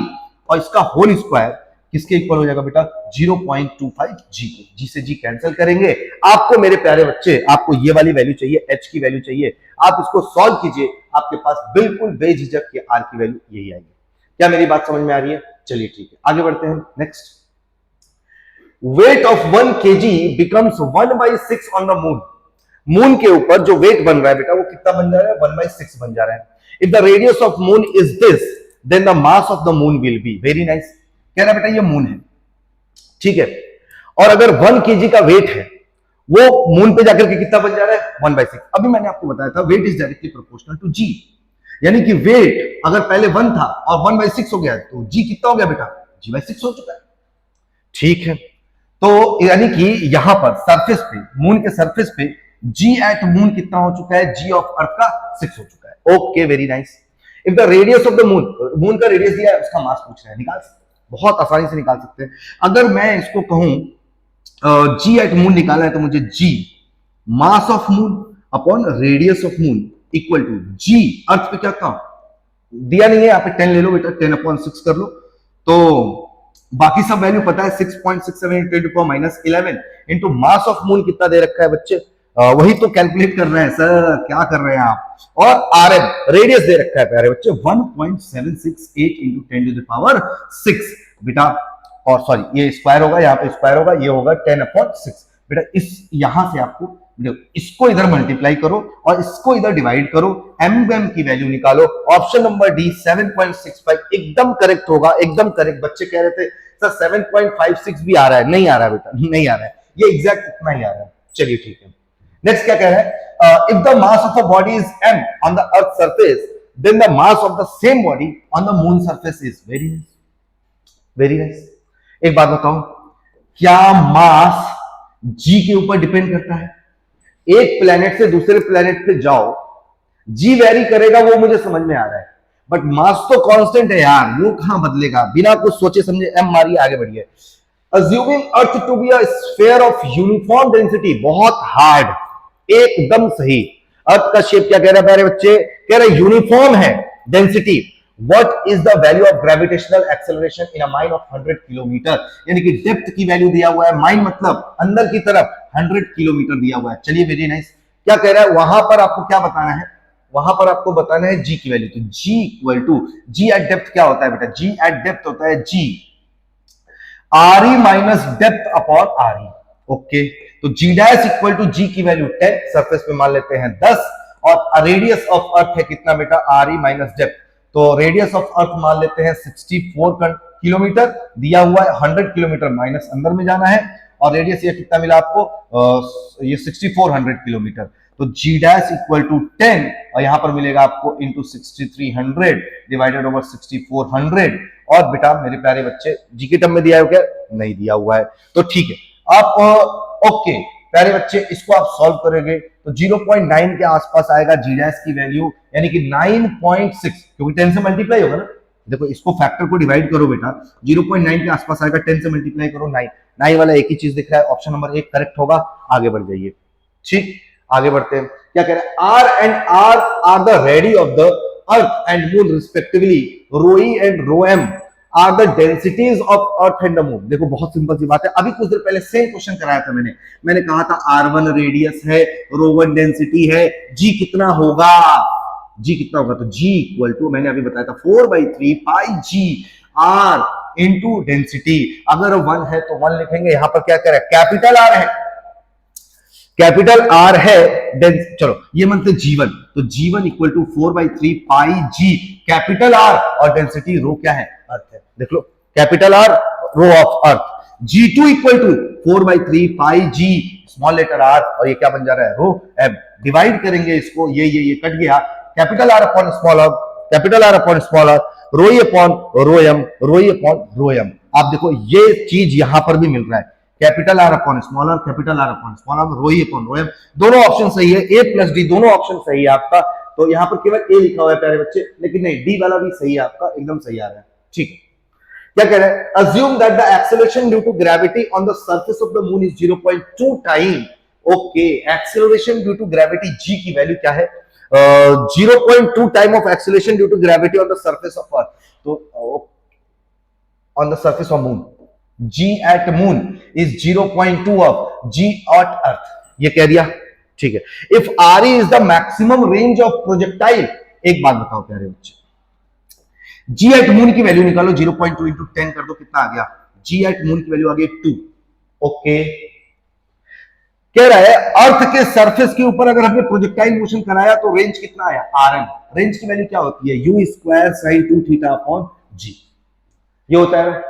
और इसका होल स्क्वायर किसके इक्वल हो जाएगा बेटा? 0.25 जी को। जी से जी कैंसिल करेंगे। आपको मेरे प्यारे बच्चे, आपको ये वाली वैल्यू चाहिए, h की वैल्यू चाहिए, आप इसको सॉल्व कीजिए, आपके पास बिल्कुल बेझिझक के r की वैल्यू यही आएगी। क्या मेरी बात समझ में आ रही है? चलिए ठीक है, आगे बढ़ते हैं। Next, weight of 1 kg becomes 1/6 on the moon. Moon के ऊपर जो वेट बन रहा है बेटा वो कितना बन जा रहा है? 1/6 बन जा रहा है। If the radius of moon is this then the mass of the moon will be. Very nice. कह रहा है बेटा ये मून है, ठीक है, और अगर 1 kg का वेट है वो मून पे जाकर के कितना बन जा रहा है? 1/6। अभी मैंने आपको बताया था weight is directly proportional to G, यानी कि वेट अगर पहले 1 था और 1/6 हो गया तो जी कितना हो गया बेटा? g/6 हो चुका है। ठीक है, तो यानी कि यहां पर सरफेस पे, मून के सरफेस पे जी एट मून कितना हो चुका है? जी ऑफ अर्थ का 6 हो चुका है। Okay, very nice. If the radius of the moon, moon का रेडियस दिया है, उसका मास पूछ रहा है, निकाल सकते, बहुत आसानी से निकाल सकते हैं। अगर मैं इसको कहूं जी एट मून निकाला है, तो मुझे G mass of moon upon radius of moon equal to G earth पे क्या था दिया नहीं है, यहाँ पे 10 ले लो बेटा, 10/6 कर लो, तो बाकी सब वैल्यू पता है, 6.67 10⁻11 इंटू मास ऑफ मून कितना दे रखा है बच्चे, वही तो कैलकुलेट कर रहे हैं सर, क्या कर रहे हैं आप। और आर एम रेडियस दे रखा है प्यारे बच्चे 1.768 इंटू 10⁻6 बेटा, और सॉरी ये स्क्वायर होगा, यहाँ पे स्क्वायर होगा, ये होगा 10/6 बेटा। इस यहां से आपको इसको इधर मल्टीप्लाई करो और इसको इधर डिवाइड करो, एम की वैल्यू निकालो। ऑप्शन नंबर डी 7.65 एकदम करेक्ट होगा, एकदम करेक्ट। बच्चे कह रहे थे सर 7.56 भी आ रहा है, नहीं आ रहा है बेटा, नहीं आ रहा है, ये एग्जैक्ट इतना ही आ रहा है। चलिए ठीक है, नेक्स्ट क्या कह रहा है, if the mass of a body is m on the earth surface, then the mass of the same body on the moon surface is very nice, very nice. एक बात बताओ, क्या मास जी के ऊपर डिपेंड करता है? एक प्लेनेट से दूसरे प्लेनेट पे जाओ, जी वेरी करेगा, वो मुझे समझ में आ रहा है, बट मास तो कांस्टेंट है यार, वो कहां बदलेगा? बिना कुछ सोचे समझे एम मारिए, आगे बढ़िए। Assuming Earth to be a sphere of uniform density, बहुत हार्ड, एकदम सही। अर्थ का शेप क्या कह रहा है प्यारे बच्चे? कह रहा है यूनिफॉर्म है density. What is the value of gravitational acceleration in a mine of 100 kilometre? यानी कि डेप्थ की वैल्यू दिया हुआ है, माइन मतलब अंदर की तरफ 100 किलोमीटर दिया हुआ है। चलिए वेरी नाइस, क्या कह रहा है वहां पर आपको क्या बताना है? वहां पर आपको बताना है जी की वैल्यू। तो G equal to G at depth क्या होता है बेटा? जी एट डेप्थ होता है जी R E minus depth upon are E. Okay, तो जी डैश इक्वल टू जी की वैल्यू 10, सरफेस पे मान लेते हैं 10, और रेडियस ऑफ अर्थ है कितना बेटा? R E minus depth. तो रेडियस ऑफ अर्थ मान लेते हैं 64 किलोमीटर, दिया हुआ है 100 किलोमीटर माइनस अंदर में जाना है, और रेडियस ये कितना मिला आपको? ये 6400 किलोमीटर। तो जी डैश इक्वल टू 10, और यहां पर मिलेगा आपको इंटू 6300 डिवाइडेड ओवर 6400। और बेटा मेरे प्यारे बच्चे, जी के टर्म में दिया है क्या? नहीं दिया हुआ है, तो ठीक है। आप ओके प्यारे बच्चे, इसको आप सॉल्व करेंगे तो 0.9 के आसपास आएगा जी डैश की वैल्यू, यानी कि 9.6, क्योंकि 10 से मल्टीप्लाई होगा ना। देखो इसको फैक्टर को डिवाइड करो बेटा, 0.9 के आसपास आएगा, 10 से मल्टीप्लाई करो 9, 9 वाला एक ही चीज दिख रहा है, ऑप्शन नंबर 1 करेक्ट होगा। आगे बढ़ जाइए, ठीक, आगे बढ़ते हैं। क्या कह रहे हैं? R and R are the radii of the earth and moon respectively, rho E and rho M are the densities of earth and the moon. देखो बहुत सिंपल सी बात है, अभी कुछ देर पहले सेम क्वेश्चन कराया था मैंने कहा था R1 रेडियस है, ρ1 डेंसिटी है, G कितना होगा? G कितना होगा? तो G इक्वल टू मैंने अभी बताया था 4/3 pi G R into density. अगर 1 है तो 1 लिखेंगे, यहां पर क्या करें? कैपिटल R है, कैपिटल R है, चलो ये मनते G1, तो G1 equal to 4/3 pi G capital R, और डेंसिटी रो क्या है? अर्थ है। देख लो, capital R rho of earth. G2 equal to 4/3 pi G small letter R, और ये क्या बन जा रहा है? रो एम। डिवाइड करेंगे इसको, ये कट गया, capital R upon small r, capital R upon small r, रो ई अपॉन रो एम, रो ई अपॉन रो एम। आप देखो ये चीज यहां पर भी मिल रहा है, capital R upon small r, capital R upon small r, रो ई अपॉन रो एम, दोनों ऑप्शन सही है, A प्लस डी दोनों ऑप्शन सही है आपका। तो यहां पर केवल A लिखा हुआ है प्यारे बच्चे, लेकिन नहीं, डी वाला भी सही है आपका, एकदम सही आ रहा है, ठीक है। क्या कह रहे हैं? assume that the acceleration due to gravity on the surface of the moon is 0.2 time. Okay, acceleration due to gravity G की वैल्यू क्या है? 0.2 time of acceleration due to gravity on the surface of earth। तो on the surface of moon, G at moon is 0.2 of G at earth, ये कह दिया, ठीक है। if RE is the maximum range of projectile, एक बात बताओ प्यारे बच्चे, जी एट मून की वैल्यू निकालो, 0.2 इंटू 10 कर दो, कितना आ गया? जी एट मून की वैल्यू आ गई 2। ओके, कह रहा है अर्थ के सरफेस के ऊपर अगर हमने प्रोजेक्टाइल मोशन कराया तो रेंज कितना आया? आरएम। रेंज की वैल्यू क्या होती है? U square sine 2 theta upon G, ये होता है।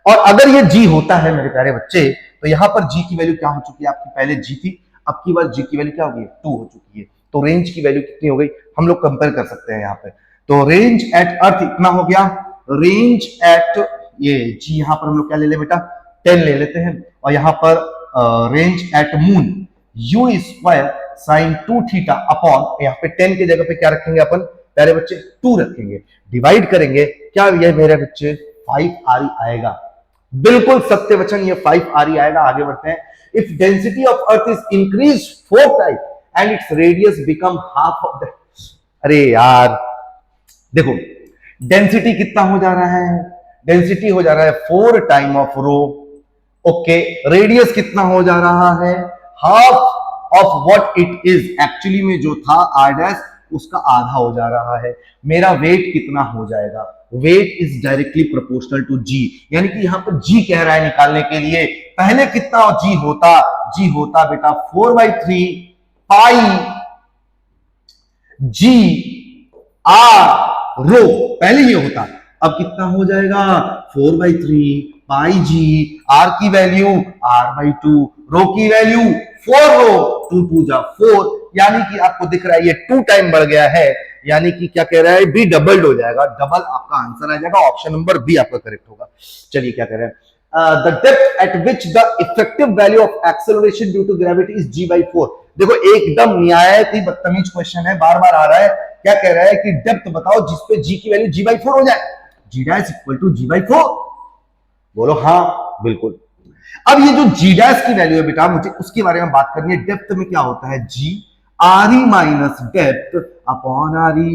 और अगर ये जी होता है मेरे प्यारे बच्चे, तो यहां पर जी की वैल्यू क्या हो चुकी है आपकी? पहले जी थी, अब की बार जी की वैल्यू क्या हो गई? 2 हो चुकी है। तो रेंज की वैल्यू कितनी हो गई? हम लोग कंपेयर कर सकते हैं यहाँ पे। तो रेंज एट अर्थ इतना हो गया, रेंज एट ये जी यहां पर हम लोग क्या ले ले बेटा? 10 ले लेते हैं, और यहां पर range at moon you square sine 2 theta upon, यहाँ पे 10 की जगह पे क्या रखेंगे अपन? प्यारे बच्चे 2 रखेंगे, डिवाइड करेंगे, क्या ये मेरे बच्चे 5 RE आएगा। बिल्कुल सत्य वचन, ये 5 RE आएगा। आगे बढ़ते हैं। If density of earth is increase 4 time and its radius become half of the, अरे यार देखो डेंसिटी कितना हो जा रहा है, डेंसिटी हो जा रहा है 4 time of rho. Okay, radius कितना हो जा रहा है, half of what it is, actually में जो था r डैश उसका आधा हो जा रहा है। मेरा वेट कितना हो जाएगा, weight is directly proportional to g, यानी कि यहां पर g कह रहा है निकालने के लिए। पहले कितना g होता, g होता बेटा 4/3 पाई g r रो, पहले ये होता। अब कितना हो जाएगा 4/3 पाई जी, आर की वैल्यू r/2, रो की वैल्यू 4 रो, 2 2 जा 4, यानी कि आपको दिख रहा है ये 2 टाइम बढ़ गया है, यानी कि क्या कह रहा है बी डबल्ड हो जाएगा, डबल आपका आंसर आ जाएगा, ऑप्शन नंबर बी आपका करेक्ट होगा। चलिए क्या कह रहे हैं, the depth at which the effective value of acceleration due to gravity is g/4। देखो एकदम न्यायिक बदतमीज क्वेश्चन है, बार बार आ रहा है। क्या कह रहा है कि डेप्थ बताओ जिसपे g की वैल्यू g/4 हो जाए, g dash equal to g/4, बोलो हाँ बिल्कुल। अब ये जो g डैश की वैल्यू है बेटा, मुझे उसके बारे में बात करनी है। डेप्थ में क्या होता है, g re minus depth upon re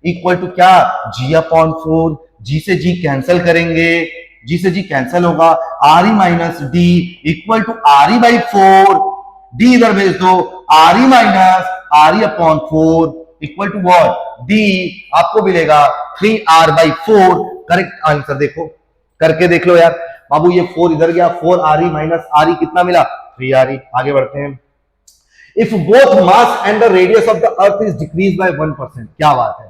equal to क्या, g/4, g से g कैंसिल करेंगे, g से g कैंसिल होगा, re minus d equal to re/4, d इधर भेज दो, re minus re/4 equal to what, d आपको मिलेगा 3r/4। करेक्ट आंसर देखो, करके देख लो यार बाबू, ये 4 इधर गया, 4 re माइनस re कितना मिला 3 re। आगे बढ़ते हैं। If both mass and the radius of the earth is decrease by 1%, क्या बात है,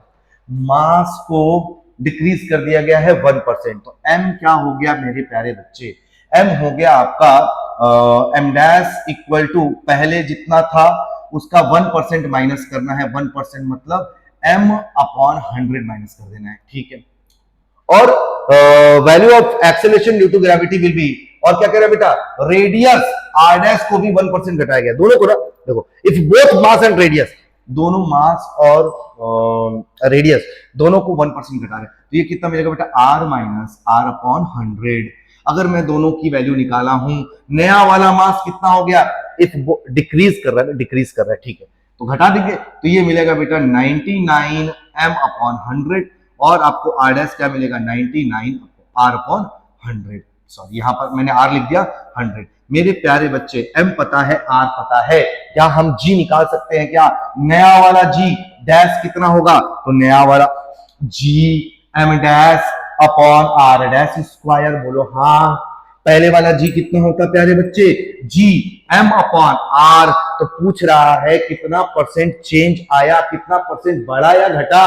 मास को डिक्रीज कर दिया गया है 1%, तो m क्या हो गया मेरे प्यारे बच्चे, m हो गया आपका m डैश इक्वल टू पहले जितना था उसका 1% माइनस करना है, 1% मतलब m/100 माइनस कर देना है, ठीक है। और value of acceleration due to gravity will be, और क्या कह रहा है बेटा, रेडियस r डैश को भी 1% घटाया गया, दोनों को ना, देखो if both mass and radius, दोनों मास और रेडियस दोनों को 1% घटा रहे हैं, तो ये कितना मिलेगा बेटा r माइनस r/100। अगर मैं दोनों की वैल्यू निकाला हूं, नया वाला मास कितना हो गया, इफ डिक्रीज कर रहा है, डिक्रीज कर रहा है, ठीक है, तो घटा देंगे, तो ये मिलेगा बेटा 99 m/100, और आपको r डैश क्या मिलेगा 99 r/100। सॉरी यहां पर मैंने r लिख दिया 100। मेरे प्यारे बच्चे m पता है, r पता है, क्या हम g निकाल सकते हैं क्या, नया वाला g डैश कितना होगा, तो नया वाला g m dash upon r dash square, बोलो हाँ। पहले वाला g कितना होता प्यारे बच्चे, g m अपॉन r, तो पूछ रहा है कितना परसेंट चेंज आया, कितना परसेंट बढ़ा या घटा,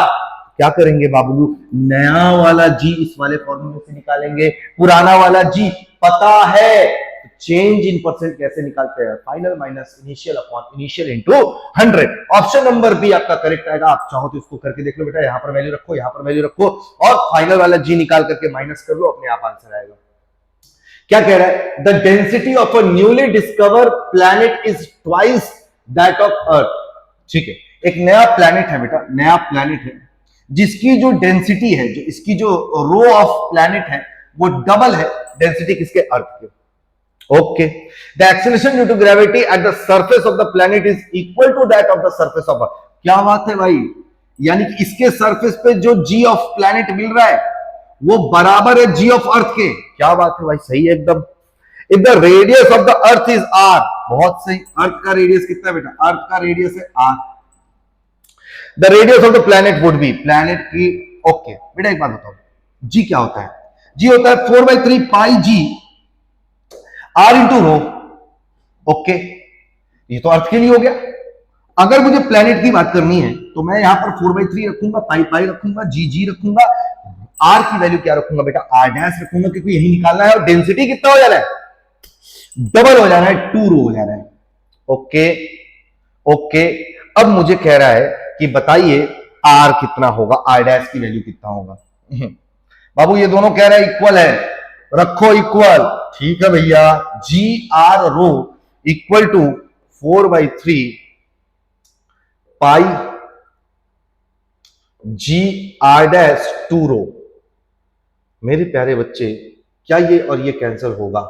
क्या करेंगे बाबू, नया वाला g इस वाले फॉर्मूले से निकालेंगे, पुराना वाला g पता है, चेंज इन परसेंट कैसे निकालते हैं, final minus initial upon initial into 100। Option number B आपका करेक्ट आएगा। आप चाहो तो इसको करके देख लो बेटा, यहां पर वैल्यू रखो, यहां पर वैल्यू रखो, और फाइनल वाला g निकाल करके माइनस कर लो, अपने आप आंसर आएगा। क्या कह रहा है, the density of a newly discover planet is twice that of earth, ठीक है, एक नया प्लैनेट है बेटा, नया प्लैनेट है जिसकी जो डेंसिटी है, जो इसकी जो रो ऑफ प्लैनेट है वो डबल है डेंसिटी किसके, अर्थ के। Okay, the acceleration due to gravity at the surface of the planet is equal to that of the surface of earth. क्या बात है भाई, यानी कि इसके सरफेस पे जो जी ऑफ प्लैनेट मिल रहा है वो बराबर है जी ऑफ अर्थ के। क्या बात है भाई, सही है एकदम। If the radius of the earth is R, बहुत सही, अर्थ का रेडियस कितना है बेटा, अर्थ का रेडियस है R, the radius of the planet would be, planet की, ओके बेटा एक बात बताओ, जी क्या होता है, जी होता है 4/3 pi G are into rho. Okay, ये तो अर्थ के लिए हो गया। अगर मुझे प्लैनेट की बात करनी है तो मैं यहां पर 4/3 रखूंगा, पाई पाई रखूंगा, जी जी रखूंगा, आर की वैल्यू क्या रखूंगा बेटा, आर डैश रखूंगा, क्योंकि यही निकालना है, और डेंसिटी कितना हो जा रहा है, डबल हो जा रहा है, 2 रो हो जा रहा है। ओके ओके, अब मुझे कह रहा है कि बताइए आर कितना होगा, आर डैश की वैल्यू कितना होगा। बाबू ये दोनों कह रहे हैं इक्वल है, रखो इक्वल, ठीक है भैया, G R rho equal to 4/3 pi G R dash two rho. मेरे प्यारे बच्चे, क्या ये और ये कैंसिल होगा?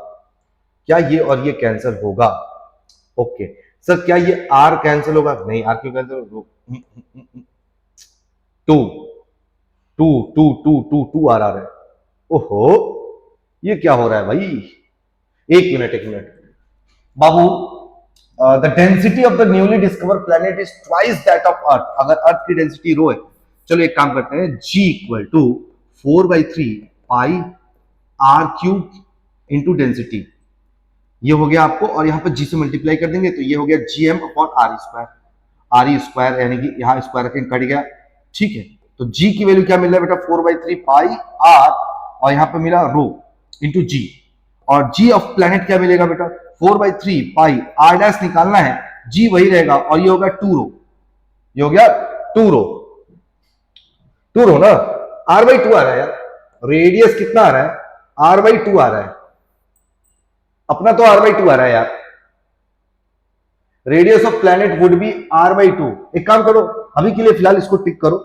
क्या ये और ये कैंसिल होगा? ओके सर, क्या ये आर कैंसिल होगा? नहीं, आर क्यों कैंसिल होगा? Two two two two two two आ रहा है। ओहो, ये क्या हो रहा है भाई? एक minute Babu, the density of the newly discover planet is twice that of earth. अगर अर्थ की डेंसिटी रो है, चलो एक काम करते हैं, G equal to 4/3 pi R cube into density, ये हो गया आपको, और यहां पर जी से मल्टीप्लाई कर देंगे तो ये हो गया G M upon R square. R ई स्क्वायर यानी कि यहां स्क्वायर कट गया, ठीक है। तो जी की वैल्यू क्या मिल रहा है बेटा? 4/3 पाई आर, और यहां पर मिला रो इंटू जी, और जी ऑफ प्लेनेट क्या मिलेगा बेटा? 4/3 पाई आर डैश निकालना है, जी वही रहेगा, और ये होगा 2 रो, ये हो गया 2 रो, 2 रो ना। r/2 आ रहा है यार, रेडियस कितना आ रहा है? r/2 आ रहा है, अपना तो r/2 आ रहा है यार। Radius of planet would B r/2। एक काम करो, अभी के लिए फिलहाल इसको टिक करो,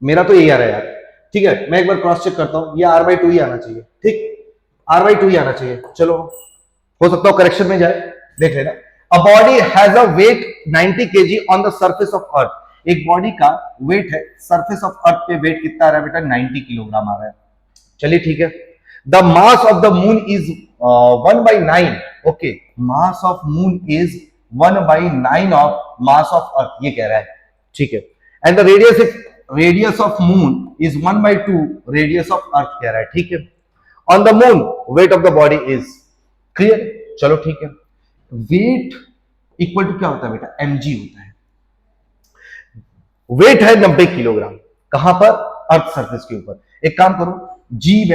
मेरा तो यही आ रहा है यार, ठीक है। मैं एक बार क्रॉस चेक करता हूं, ये r/2 ही आना चाहिए, ठीक, r/2 ही आना चाहिए। चलो, हो सकता हो करेक्शन में जाए, देख लेना। A body has a weight 90 kg on the surface of earth. एक बॉडी का वेट है, सरफेस ऑफ अर्थ पे वेट कितना आ रहा है बेटा? 90 किलोग्राम आ रहा है। चलिए ठीक है। The mass of the moon is 1/9। Okay, mass of moon is 1/9 of mass of अर्थ, ये कह रहा है, ठीक है। And the radius of moon is 1/2 radius of अर्थ, कह रहा है, ठीक है। On the moon wait of the body is, clear? चलो ठीक है। वेट इक्वल टू क्या होता है बेटा? mg होता है। वेट है 90 किलोग्राम, कहां पर? अर्थ सरफेस के ऊपर। एक काम करो, जी की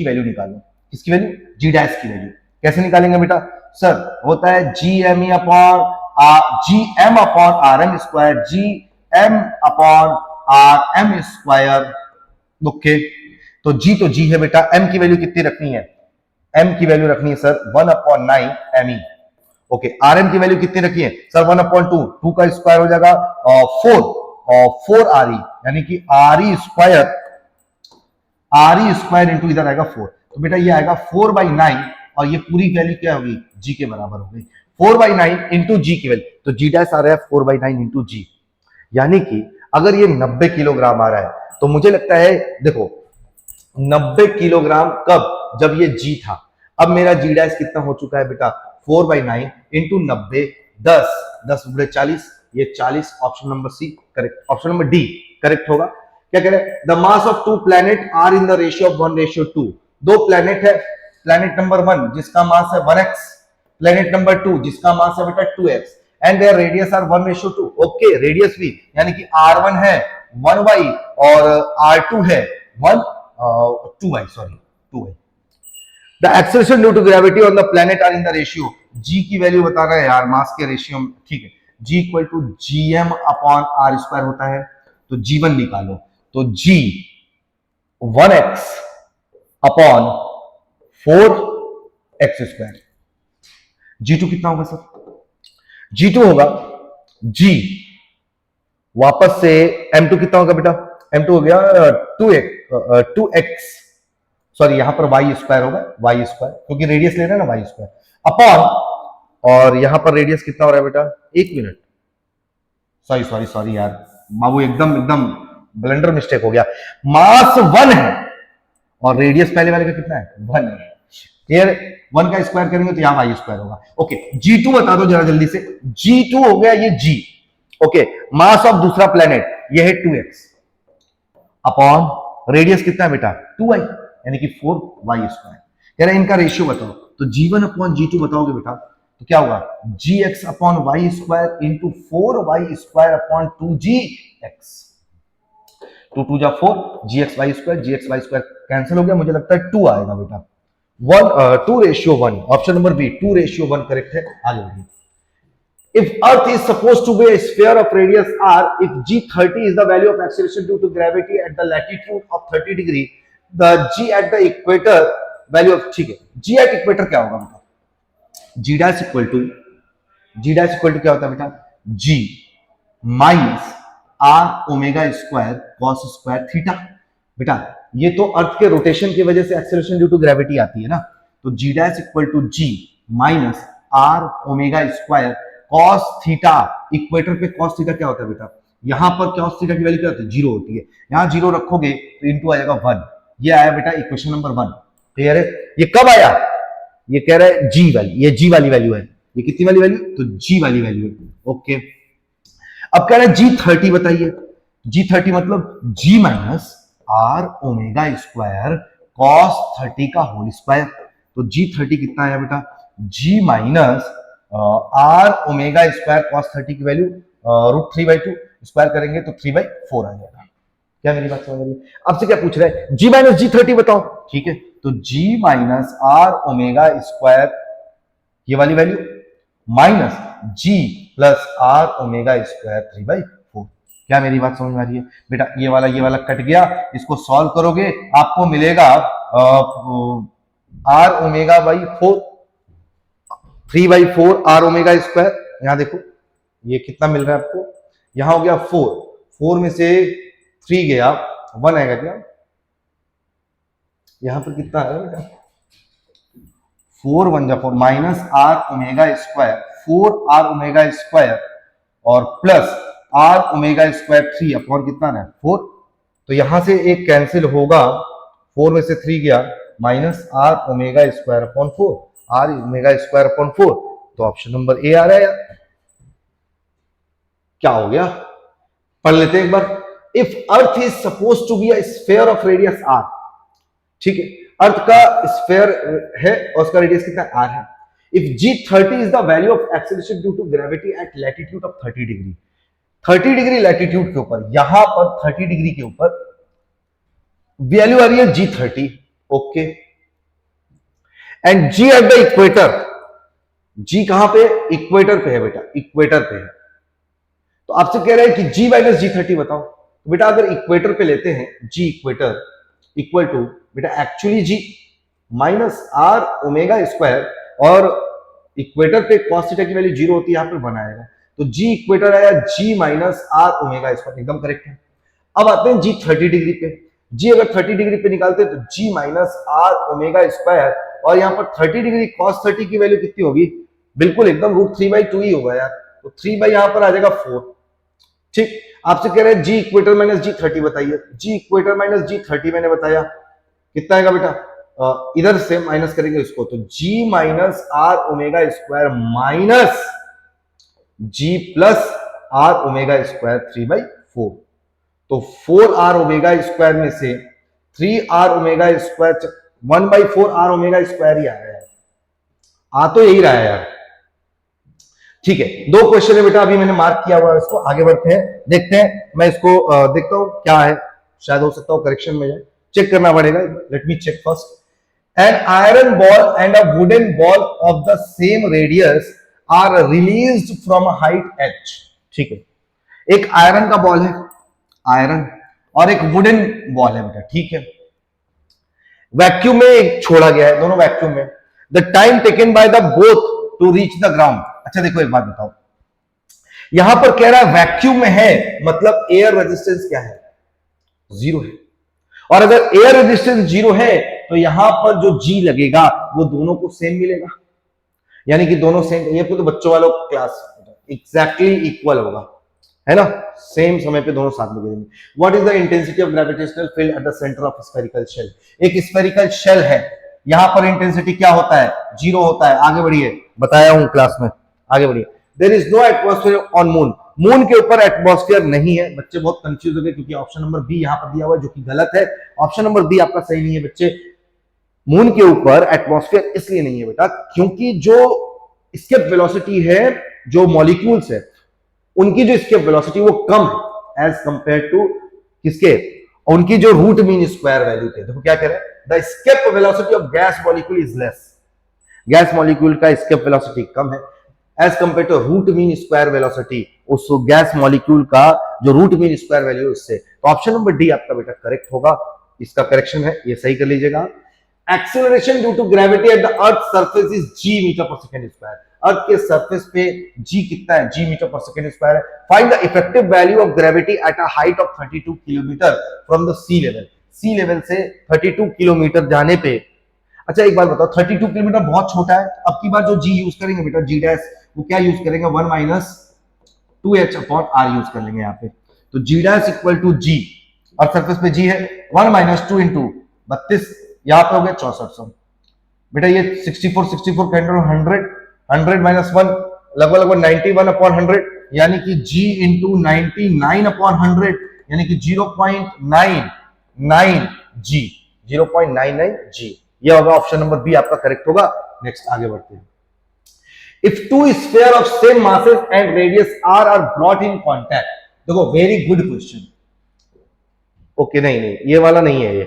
वैल्यू निकालो। किसकी वैल्यू? जी डैश की वैल्यू। कैसे निकालेंगे बेटा? सर, होता है G M E upon G M upon R M square, G M upon R M square. Okay, तो जी है बेटा, एम की वैल्यू कितनी रखनी है? एम की वैल्यू रखनी है sir 1/9 M E. Okay, R M की वैल्यू कितनी रखी है सर? 1/2, 2 का स्क्वायर हो जाएगा 4, और 4 आर ई, यानी कि आर ई स्क्वायर इंटू इधर आएगा 4, तो बेटा ये आएगा 4/9, और ये पूरी वैल्यू क्या होगी? जी के बराबर हो गई। 4/9 इंटू जी की वैल्यू, तो जी डैश आ रहा है 4/9 इंटू जी, यानी कि अगर ये 90 किलोग्राम आ रहा है, तो मुझे लगता है, देखो 90 किलोग्राम कब? जब ये जी था। अब मेरा जी डैश कितना हो चुका है बेटा? 4/9 इंटू 90, 10, 10 गुणे 40, ये 40, option number C correct, option number D correct होगा। क्या कह रहे हैं? The mass of 2 planet are in the ratio of 1/2। दो प्लैनेट है, प्लैनेट नंबर 1 जिसका मास है 1x, प्लैनेट नंबर 2 जिसका मास है बेटा 2x, and their radius R 1/2। Okay, radius भी, यानी कि r1 है 1y और r2 है 2y, sorry 2y। The acceleration due to gravity on the planet are in the ratio, G की वैल्यू बताना है यार, मास के रेशियो में, ठीक है। G equal to ji M upon R square होता है, तो जी1 निकालो, तो जी 1x upon 4x square. G2 कितना होगा सर? जी2 होगा जी, वापस से m2 कितना होगा बेटा? m2 हो गया 2x, सॉरी यहां पर वाई स्क्वायर होगा, वाई स्क्वायर, क्योंकि रेडियस ले रहे हैं ना, वाई स्क्वायर अपॉन, और यहां पर रेडियस कितना हो रहा है बेटा? एक मिनट, सॉरी सॉरी सॉरी यार बाबू, एकदम एकदम ब्लंडर मिस्टेक हो गया। मास 1 है और रेडियस पहले वाले का कितना है? 1 है। क्लियर? 1 का स्क्वायर करेंगे तो यहां वाई स्क्वायर होगा। ओके, जी2 बता दो जरा जल्दी से। जी2 हो गया ये जी, ओके, मास ऑफ दूसरा प्लेनेट ये है 2x अपॉन रेडियस कितना है बेटा? 2y, यानी कि 4y स्क्वायर। कह रहे हैं इनका रेशियो बताओ, तो जी1 अपॉन जी2 बताओगे बेटा तो क्या होगा? gx upon Y square into 4y square upon 2gx। 2 2 जा 4, gx y स्क्वायर कैंसिल हो गया, मुझे लगता है 2 आएगा बेटा। 2:1, ऑप्शन नंबर बी 2:1 करेक्ट है। आगे बढ़िए। If Earth is supposed to be a sphere of radius r, if g30 is the value of acceleration due to gravity at the latitude of 30 degree, the g at the equator value of, ठीक है, g at equator क्या होगा बेटा? g dash equal to क्या होता है बेटा? g minus are omega square cos square theta. बेटा ये तो अर्थ के रोटेशन की वजह से एक्सेलरेशन ड्यू टू ग्रेविटी आती है ना, तो जी dash equal to g minus are omega square cos theta. Equator पे कॉस थीटा क्या होता है बेटा, यहां पर कॉस थीटा की वैल्यू क्या होती है, जीरो होती है। यहां जीरो रखोगे तो इंटू आ जाएगा 1। ये आया बेटा इक्वेशन नंबर 1। क्लियर है? ये कब आया, ये कह रहा है जी वाली, ये जी वाली वैल्यू है। ये कितनी वाली वैल्यू, तो जी वाली वैल्यू है। ओके, अब कह रहा है जी 30 बताइए। जी 30 मतलब g minus are omega square cos 30 का होल स्क्वायर। तो जी 30 कितना आया बेटा, g minus are omega square cos 30 की वैल्यू √3/2 स्क्वायर करेंगे तो 3/4 आ जाएगा। क्या मेरी बात समझ रही है? आपसे क्या पूछ रहा है, जी माइनस जी 30 बताओ। ठीक है, तो g minus are omega square ये वाली value minus g plus are omega square 3/4। क्या मेरी बात समझ में आ रही है? बेटा ये वाला कट गया, इसको सॉल्व करोगे आपको मिलेगा R omega by 4, 3/4 R omega square. यहां देखो ये कितना मिल रहा है आपको, यहां हो गया 4, 4 में से 3 गया 1 आएगा क्या, यहां पर कितना आएगा बेटा, 4 1 जा 4 minus are omega square 4 are omega square और plus are omega square 3 upon कितना है 4। तो यहां से एक कैंसिल होगा, 4 में से 3 गया minus are omega square upon 4, are omega square upon 4। तो ऑप्शन नंबर ए आ रहा है यार। क्या हो गया, पढ़ लेते हैं एक बार। If earth is suppose to be a sphere of radius r, ठीक है, अर्थ का स्फीयर है और उसका रेडियस कितना आर है। If g 30 is the value of acceleration due to gravity at latitude of 30 degree, 30 degree latitude के ऊपर, यहां पर 30 डिग्री के ऊपर वैल्यू आ रही है g 30। Okay, and g at the equator, g कहां पे, इक्वेटर पे है बेटा, इक्वेटर पे है। तो आपसे कह रहे हैं कि जी माइनस जी 30 बताओ। तो बेटा अगर इक्वेटर पे लेते हैं जी इक्वेटर इक्वल टू बेटा actually g minus are omega square, और इक्वेटर पे कॉस थीटा की वैल्यू 0 होती है, यहां पर बनाएगा तो जी इक्वेटर आया जी माइनस आर ओमेगा स्क्वायर, एकदम करेक्ट है। अब आते हैं जी 30 डिग्री पे, जी अगर 30 डिग्री पे निकालते हैं तो g minus are omega square, और यहां पर 30 डिग्री कॉस 30 की वैल्यू कितनी होगी, बिल्कुल एकदम √3/2 ही होगा यार, तो 3 बाई यहां पर आ जाएगा 4। ठीक, आपसे कह रहे हैं जी इक्वेटर माइनस जी 30 बताइए। जी इक्वेटर माइनस जी 30 मैंने बताया कितना आएगा बेटा, इधर से माइनस करेंगे इसको, तो g minus are omega square minus g plus are omega square 3/4। तो 4 आर ओमेगा स्क्वायर में से 3 r omega square 1/4 r omega square ही आ रहा है, आ तो यही रहा है यार। ठीक है, 2 क्वेश्चन है बेटा, अभी मैंने मार्क किया हुआ है इसको, आगे बढ़ते हैं, देखते हैं। मैं इसको देखता हूं क्या है, शायद हो सकता हो करेक्शन में जाए, चेक करना पड़ेगा। Let me check first. An iron ball and a wooden ball of the same radius are released from a height h। ठीक है, एक आयरन का बॉल है, आयरन, और एक वुडन बॉल है बेटा, ठीक है, वैक्यूम में एक छोड़ा गया है, दोनों वैक्यूम में। The time taken by the both to reach the ground. अच्छा देखो एक बात बताओ, यहां पर कह रहा है वैक्यूम में है, मतलब एयर रेजिस्टेंस क्या है, 0 है। और अगर एयर रेजिस्टेंस 0 है तो यहां पर जो जी लगेगा वो दोनों को सेम मिलेगा, यानी कि दोनों सेम, ये तो बच्चों वालों क्लास एग्जैक्टली इक्वल होगा, है ना, सेम समय पे दोनों साथ में गिरेंगे। What is the intensity of gravitational field at the centre of spherical shell. एक स्फेरिकल शेल है, यहां पर इंटेंसिटी क्या होता है, 0 होता है। आगे बढ़िए, बताया हूं क्लास में, आगे बढ़िए। There is no atmosphere on moon, moon के ऊपर एटमॉस्फेयर नहीं है। बच्चे बहुत कंफ्यूज हो गए क्योंकि ऑप्शन नंबर बी यहां पर दिया हुआ है, जो कि गलत है। ऑप्शन नंबर बी आपका सही नहीं है बच्चे, मून के ऊपर एटमॉस्फेयर इसलिए नहीं है बेटा क्योंकि जो एस्केप वेलोसिटी है, जो मॉलिक्यूल्स है उनकी जो एस्केप वेलोसिटी वो कम है एज कंपेयर टू किसके, उनकी जो रूट मीन स्क्वायर वैल्यू थे। देखो क्या कह रहे हैं, the escape velocity of gas molecule is less, gas molecule का एस्केप वेलोसिटी कम है as compare to root mean square velocity, उस गैस मॉलिक्यूल का जो रूट मीन स्क्वायर वैल्यू उससे। तो ऑप्शन नंबर डी आपका बेटा करेक्ट होगा, इसका करेक्शन है, ये सही कर लीजिएगा। Acceleration due to gravity at the earth surface is g metre per second square. Earth के सरफेस पे g कितना है, g metre per second square है। Find the effective value of gravity at a height of 32 kilometre from the sea level. Sea level से 32 kilometre जाने पे, अच्छा एक बात बताओ, 32 किलोमीटर बहुत छोटा है। अब की बार जो g यूज करेंगे बेटा, g डैश, वो क्या यूज करेंगे, 1 minus 2h upon r use कर लेंगे यहाँ पे। तो g dash equal to g, और सरफेस पे g है 1 माइनस 2 इंटू 32, यहाँ पे हो गया 6400। बेटा ये 64 64 कैंडल 100, 100 माइनस 1 लगभग 91 अपॉन 100, यानी कि g इंटू 99 अपॉन 100, यानी कि 0.99 g, 0.99 g। ये होगा ऑप्शन नंबर बी आपका करेक्ट होगा। नेक्स्ट आगे बढ़ते हैं। If two spheres of same masses and radius r are brought in contact, देखो वेरी गुड क्वेश्चन। ओके नहीं नहीं, ये वाला नहीं है। ये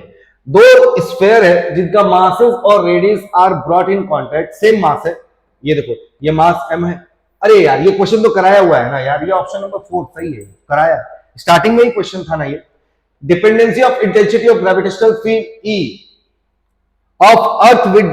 दो स्फेयर है जिनका मासेस और radius are brought in contact, same mass है। ये देखो ये मास m है। अरे यार ये क्वेश्चन तो कराया हुआ है ना यार, ये ऑप्शन नंबर 4 सही है, कराया स्टार्टिंग में ही क्वेश्चन था ना ये। Dependency of intensity of gravitational field E of earth with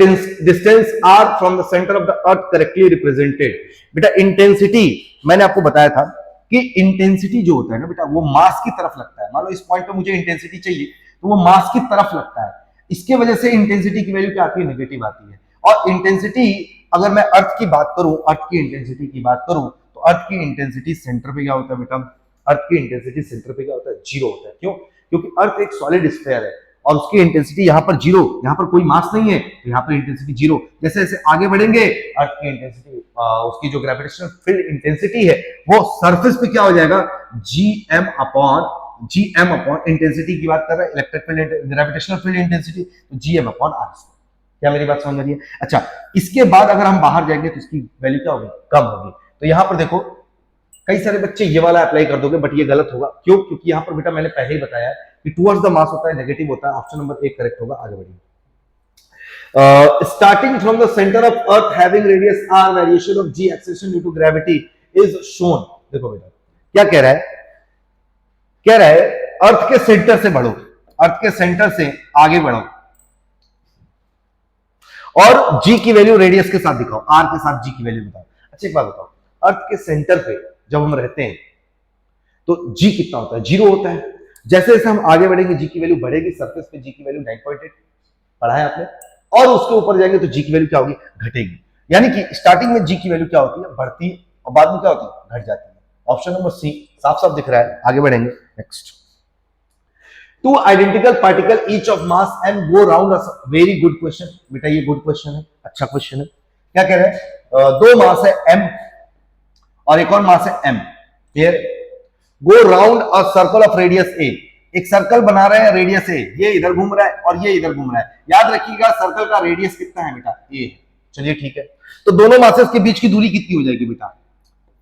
distance r from the center of the earth correctly represented। बेटा इंटेंसिटी मैंने आपको बताया था कि इंटेंसिटी जो होता है ना बेटा, वो मास की तरफ लगता है। मान लो इस पॉइंट पे मुझे इंटेंसिटी चाहिए, तो वो मास की तरफ लगता है। इसके वजह से इंटेंसिटी की वैल्यू क्या आती है, नेगेटिव आती है। और इंटेंसिटी अगर मैं अर्थ की बात करूं, अर्थ की इंटेंसिटी की बात करूं, तो अर्थ की इंटेंसिटी सेंटर पे क्या होता है बेटा, अर्थ की इंटेंसिटी सेंटर पे क्या होता है, जीरो होता है। क्यों? क्योंकि अर्थ एक सॉलिड स्फीयर है और उसकी इंटेंसिटी यहाँ पर जीरो, यहाँ पर कोई मास नहीं है, तो यहाँ पर इंटेंसिटी जीरो। जैसे जैसे आगे बढ़ेंगे अर्थ की इंटेंसिटी, उसकी जो ग्रेविटेशनल फील्ड इंटेंसिटी है वो सरफेस पे क्या हो जाएगा, जीएम अपॉन इंटेंसिटी की बात कर रहे हैं, electric field gravitational field intensity, तो जीएम अपॉन आर। क्या मेरी बात समझ में आ रही है? अच्छा, इसके बाद अगर हम बाहर जाएंगे तो इसकी वैल्यू क्या होगी, कम होगी। तो यहाँ पर देखो कई सारे बच्चे ये वाला अप्लाई कर दोगे, बट ये गलत होगा। क्यों? क्योंकि यहाँ पर बेटा मैंने पहले ही बताया कि टुवर्ड्स द मास होता है, नेगेटिव होता है। ऑप्शन नंबर 1 करेक्ट होगा। आगे बढ़िए। Starting from the centre of earth having radius r, variation of g acceleration due to gravity is shown. देखो बेटा क्या कह रहा है, कह रहा है अर्थ के सेंटर से बढ़ो, अर्थ के सेंटर से आगे बढ़ो और g की वैल्यू रेडियस के साथ दिखाओ, r के साथ g की वैल्यू बताओ। अच्छा एक बात बताओ, अर्थ के सेंटर पे जब हम रहते हैं तो g कितना होता है, 0 होता है। जैसे जैसे हम आगे बढ़ेंगे g की वैल्यू बढ़ेगी, सरफेस पे g की वैल्यू 9.8 पढ़ा है आपने, और उसके ऊपर जाएंगे तो g की वैल्यू क्या होगी, घटेगी। यानी कि स्टार्टिंग में g की वैल्यू क्या होती है, बढ़ती है, और बाद में क्या होती है, घट जाती है। ऑप्शन नंबर सी साफ साफ दिख रहा है। आगे बढ़ेंगे। Next, two identical particle each of mass m go round a, very good question बेटा, ये गुड क्वेश्चन है, अच्छा क्वेश्चन है। क्या कह रहे हैं, दो मास है m और एक और मास है m, clear. Go round a circle of radius a, एक सर्कल बना रहे हैं रेडियस a, ये इधर घूम रहा है और ये इधर घूम रहा है। याद रखिएगा सर्कल का रेडियस कितना है बेटा, a। चलिए ठीक है, तो दोनों मासेस के बीच की दूरी कितनी हो जाएगी बेटा,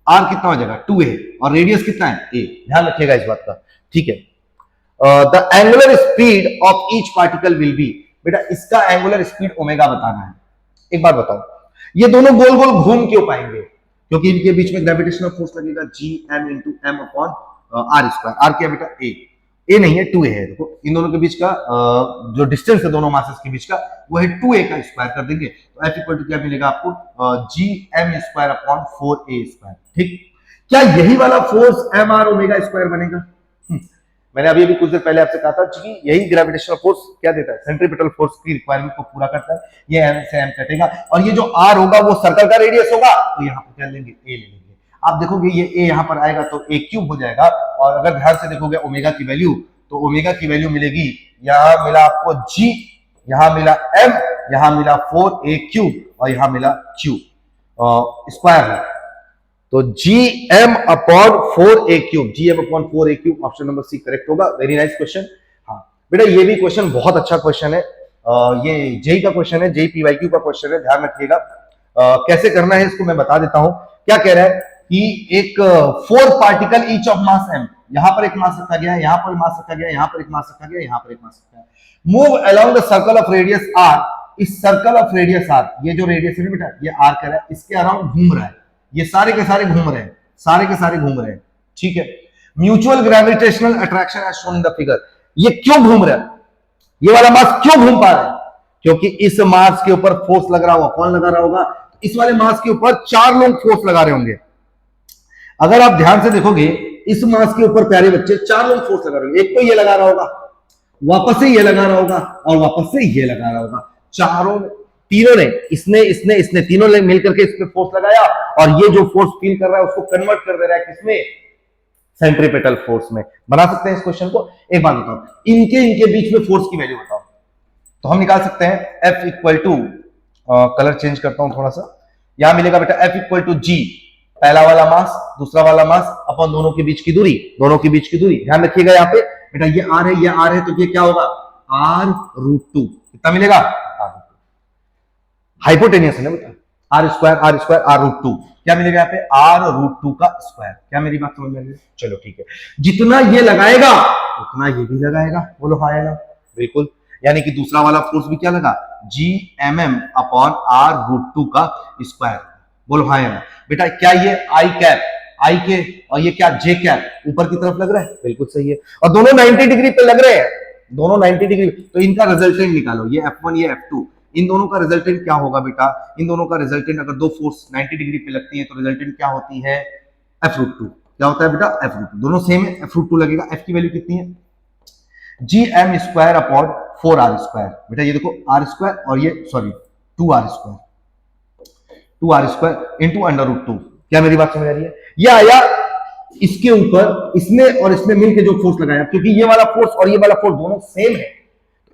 r कितना हो जाएगा, 2a, और रेडियस कितना है, a। ध्यान रखिएगा इस बात का, ठीक है। The angular speed of each particle will be, बेटा इसका एंगुलर स्पीड ओमेगा बताना है। एक बात बताओ, ये दोनों गोल गोल घूम क्यों पाएंगे, क्योंकि इनके बीच में ग्रेविटेशनल फोर्स लगेगा gm into m upon r square. r क्या बेटा, a नहीं है, 2a है। देखो इन दोनों के बीच का जो डिस्टेंस है दोनों मासेस के बीच का, वो है 2a का स्क्वायर कर देंगे, तो f इक्वल टू क्या मिलेगा आपको, gm square upon 4a square. ठीक, क्या यही वाला फोर्स mr ओमेगा स्क्वायर बनेगा? मैंने अभी कुछ देर पहले आपसे कहा था कि यही ग्रेविटेशनल फोर्स क्या देता है, सेंट्रीपिटल फोर्स की रिक्वायरमेंट को पूरा करता है। ये m से m कटेगा, और ये जो r होगा वो सर्कल का रेडियस होगा, तो यहाँ पर क्या लेंगे, a ले लेंगे। आप देखोगे ये a यहाँ पर आएगा तो a क्यूब हो जाएगा, और अगर ध्यान से देखोगे ओमेगा की वैल्यू, तो ओमेगा की वैल्यू मिलेगी, यहाँ मिला आपको g, यहाँ मिला m, यहाँ मिला 4a क्यूब, और यहाँ मिला q स्क्वायर है, तो gm upon 4a cube, gm upon 4a cube. Option number C correct होगा। Very nice question. हाँ बेटा ये भी क्वेश्चन बहुत अच्छा क्वेश्चन है, ये जेई का क्वेश्चन है, जेई पीवाईक्यू का क्वेश्चन है, ध्यान रखिएगा। कैसे करना है इसको मैं बता देता हूं। क्या कह रहा है कि एक 4 particle each of mass m, यहां पर एक मास रखा गया है, यहां पर मास रखा गया है, यहां पर एक मास रखा गया है, यहां पर एक मास रखा है, move along the circle of radius r। इस सर्कल ऑफ रेडियस r, ये जो रेडियस है बेटा ये r कह रहा है, इसके अराउंड घूम रहा है, ये सारे के सारे घूम रहे हैं, सारे के सारे घूम रहे हैं, ठीक है। Mutual gravitational attraction as shown in the figure, ये क्यों घूम रहा है, ये वाला मास क्यों घूम पा रहा है, क्योंकि इस मास के ऊपर फोर्स लग रहा होगा, कौन लगा रहा होगा, इस वाले मास के ऊपर 4 लोग फोर्स लगा रहे होंगे। अगर आप ध्यान से देखोगे इस मास के ऊपर प्यारे बच्चे 4 लोग फोर्स लगा रहे होंगे। एक तो ये लगा रहा होगा, वापस से ये लगा रहा होगा और वापस से ये लगा रहा होगा। चारों तीनों ने, इसने इसने इसने तीनों ने मिलकर के इस पे फोर्स लगाया और ये जो फोर्स फील कर रहा है उसको कन्वर्ट कर दे रहा है किसमें, सेंट्रीपिटल फोर्स में। बना सकते हैं इस क्वेश्चन को। एक बात बताओ, इनके इनके बीच में फोर्स की वैल्यू बताओ। तो हम निकाल सकते हैं F equal to, colour change करता हूं थोड़ा सा, यहां मिलेगा बेटा F इक्वल टू G, पहला वाला मास दूसरा वाला मास अपन दोनों के बीच की दूरी, दोनों के बीच की दूरी। ध्यान रखिएगा यहाँ पे बेटा ये R है, ये R है, तो ये क्या होगा R√2। कितना मिलेगा, हाइपोटेनियस है ना बेटा, R स्क्वायर R√2। क्या मिलेगा यहाँ पे R√2 का स्क्वायर। क्या मेरी बात समझ में आ रही है? चलो ठीक है, जितना ये लगाएगा उतना ये भी लगाएगा। बोलो हाँ है ना, बिल्कुल। यानी कि दूसरा वाला फोर्स भी क्या लगा, Gmm अपॉन R√2 का स्क्वायर। बोलो हाँ है ना बेटा। क्या ये आई के और ये क्या J कैप ऊपर की तरफ लग रहा है, बिल्कुल सही है। और दोनों 90 डिग्री पे लग रहे हैं, दोनों 90 डिग्री। तो इनका रिजल्टेंट निकालो, ये F1 ये F2, इन दोनों का रिजल्टेंट क्या होगा बेटा, इन दोनों का रिजल्टेंट अगर दो फोर्स 90 डिग्री पे लगती है तो रिजल्टेंट क्या होती है, F√2। क्या होता है बेटा, F√2। दोनों सेम है, F√2 लगेगा। F की वैल्यू कितनी है, Gm square upon 4R square. बेटा ये देखो R स्क्वायर और ये सॉरी 2R स्क्वायर इंटू अंडर√2। क्या मेरी बात समझ आ रही है? ये आया इसके ऊपर, इसने और इसने मिलकर जो फोर्स लगाया, क्योंकि ये वाला फोर्स और ये वाला फोर्स दोनों सेम है,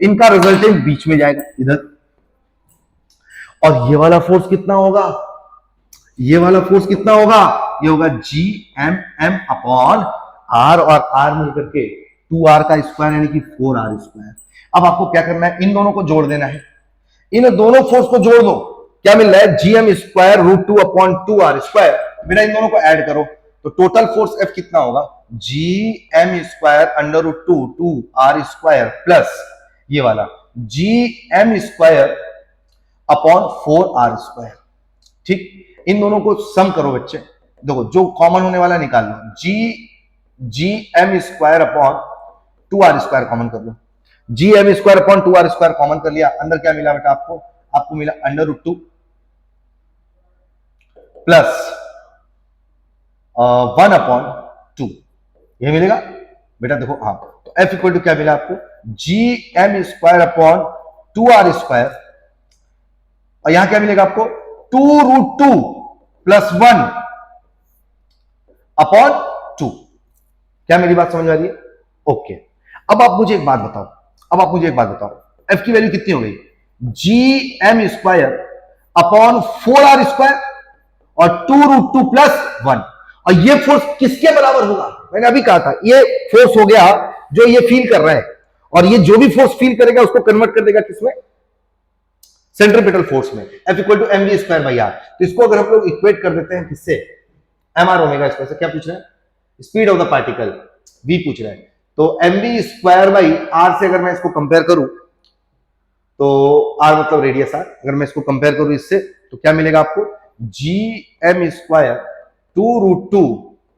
इनका रिजल्टेंट बीच में जाएगा इधर। और ये वाला फोर्स कितना होगा, ये वाला फोर्स कितना होगा, ये होगा Gmm अपॉन R और R मिलकर के 2R का स्क्वायर यानी कि 4R स्क्वायर। अब आपको क्या करना है, इन दोनों को जोड़ देना है, इन दोनों फोर्स को जोड़ दो। क्या मिल रहा है, Gm square √2 upon 2R square. बिना इन दोनों को ऐड करो तो टोटल फोर्स F कितना होगा, Gm स्क्वायर अंडर√2 2R स्क्वायर प्लस ये वाला Gm square upon 4R square. ठीक, इन दोनों को सम करो बच्चे, देखो जो कॉमन होने वाला निकाल लो, Gm square upon 2R square common कर लो। Gm square upon 2R square common कर लिया, अंदर क्या मिला बेटा आपको, आपको मिला अंडर√2 प्लस 1/2। ये मिलेगा बेटा, देखो हाँ। तो F इक्वल टू क्या मिला आपको, Gm square upon 2R square, और यहां क्या मिलेगा आपको 2√2 प्लस 1 अपॉन 2। क्या मेरी बात समझ आ रही है? ओके। अब आप मुझे एक बात बताओ, F की वैल्यू कितनी हो गई, Gm square upon 4R square और 2√2 प्लस 1। और ये फोर्स किसके बराबर होगा, मैंने अभी कहा था, ये फोर्स हो गया जो ये फील कर रहा है, और ये जो भी फोर्स फील करेगा उसको कन्वर्ट कर देगा किसमें, सेंट्रीपिटल फोर्स में। F equal to mv square by R. तो इसको अगर हम लोग इक्वेट कर देते हैं किससे, mr ओमेगा स्क्वायर से। क्या पूछ रहे हैं, speed of the particle v पूछ रहे हैं। तो mv स्क्वायर बाई आर से अगर मैं इसको कंपेयर करूं, तो r मतलब रेडियस r, अगर मैं इसको कंपेयर करूं इससे, तो क्या मिलेगा आपको, Gm square 2√2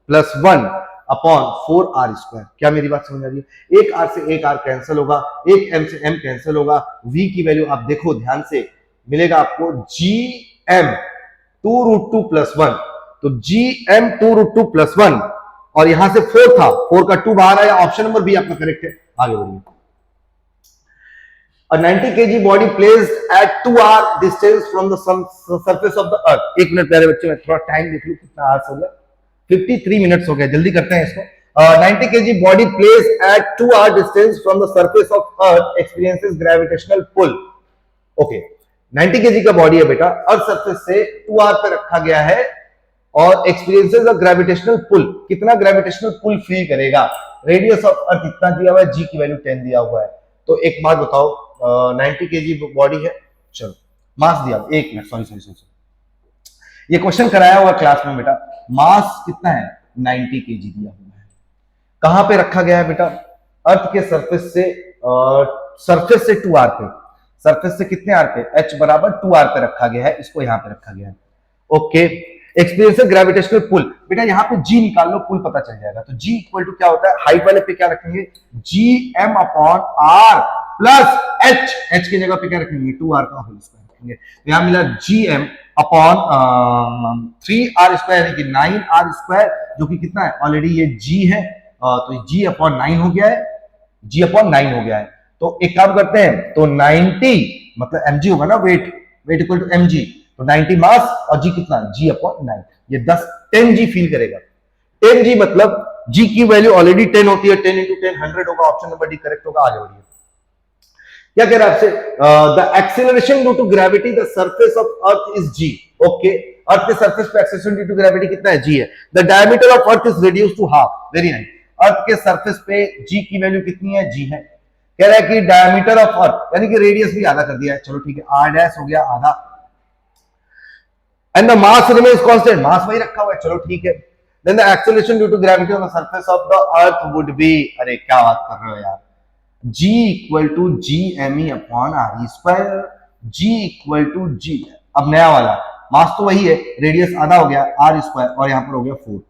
plus 1 upon 4R square. क्या मेरी बात समझ आ रही है? एक R से एक R कैंसिल होगा, एक M से M कैंसिल होगा। V की वैल्यू आप देखो ध्यान से, मिलेगा आपको Gm 2√2 प्लस 1। तो Gm 2√2 प्लस 1, और यहां से 4 था, 4 का 2 बाहर आया, ऑप्शन नंबर बी आपका करेक्ट है। आगे बढ़िए। A 90 kg body placed at 2R distance from the surface of the earth। एक मिनट प्यारे बच्चे, मैं थोड़ा टाइम देख लूं कितना आवर्स हो गया, 53 मिनट्स हो गए, जल्दी करते हैं इसको। 90 kg body placed at 2R distance from the surface of earth experiences gravitational pull। Okay, 90 kg का बॉडी है बेटा, अर्थ सरफेस से 2R पे रखा गया है और एक्सपीरियंसेस अ ग्रेविटेशनल पुल। कितना ग्रेविटेशनल पुल फील करेगा, रेडियस ऑफ अर्थ इतना दिया हुआ है, जी की वैल्यू 10 दिया हुआ है। तो एक बात बताओ, 90 kg बॉडी है, चलो मास दिया, एक मिनट, सॉरी, ये क्वेश्चन कराया हुआ क्लास में बेटा, मास कितना है 90 kg दिया हुआ है। कहां पे रखा गया है बेटा, अर्थ के सरफेस से 2R पे, सरफेस से कितने आर पे, h बराबर 2R पे रखा गया है, इसको यहां पे रखा गया है। ओके, एक्सपीरियंस ग्रेविटेशनल पुल, बेटा यहाँ पे g निकाल लो, पुल पता चल जाएगा। तो g इक्वल टू क्या होता है, हाइट वाले पे क्या रखेंगे, Gm upon R plus H की जगह पे क्या रखेंगे 2r का होल स्क्वायर रखेंगे, तो यहां मिला gm अपॉन 3r स्क्वायर यानी कि 9r स्क्वायर, जो कि कितना है ऑलरेडी ये g है, तो g अपॉन 9 हो गया है, g अपॉन 9 हो गया है। तो एक काम करते हैं, तो 90 मतलब mg होगा ना, वेट इक्वल टू mg, तो 90 मास और g कितना g अपॉन 9, ये 10 फील करेगा। 10g मतलब g की वैल्यू ऑलरेडी 10 होती है, 10 इंटू 10 100 होगा, ऑप्शन नंबर डी करेक्ट होगा। आगे बढ़िए, क्या कह रहा है आपसे, the acceleration due to gravity the surface of earth is g. Okay, earth के सरफेस पे एक्सेलरेशन ड्यू टू ग्रेविटी कितना है, जी है। The diameter of earth is reduce to half, very nice. Earth के सरफेस पे जी की value कितनी है, जी है। कह रहा है कि डायमीटर ऑफ अर्थ यानी कि रेडियस भी आधा कर दिया है, चलो ठीक है, आर डैश हो गया आधा, and the mass remains constant, mass वही रखा हुआ है, चलो ठीक है। Then the acceleration due to gravity on the surface of the earth would be, अरे क्या बात कर रहे हो यार, G equal to G M E upon R E square, G equal to g, अब नया वाला मास तो वही है, रेडियस आधा हो गया आर स्क्वायर और यहां पर हो गया 4,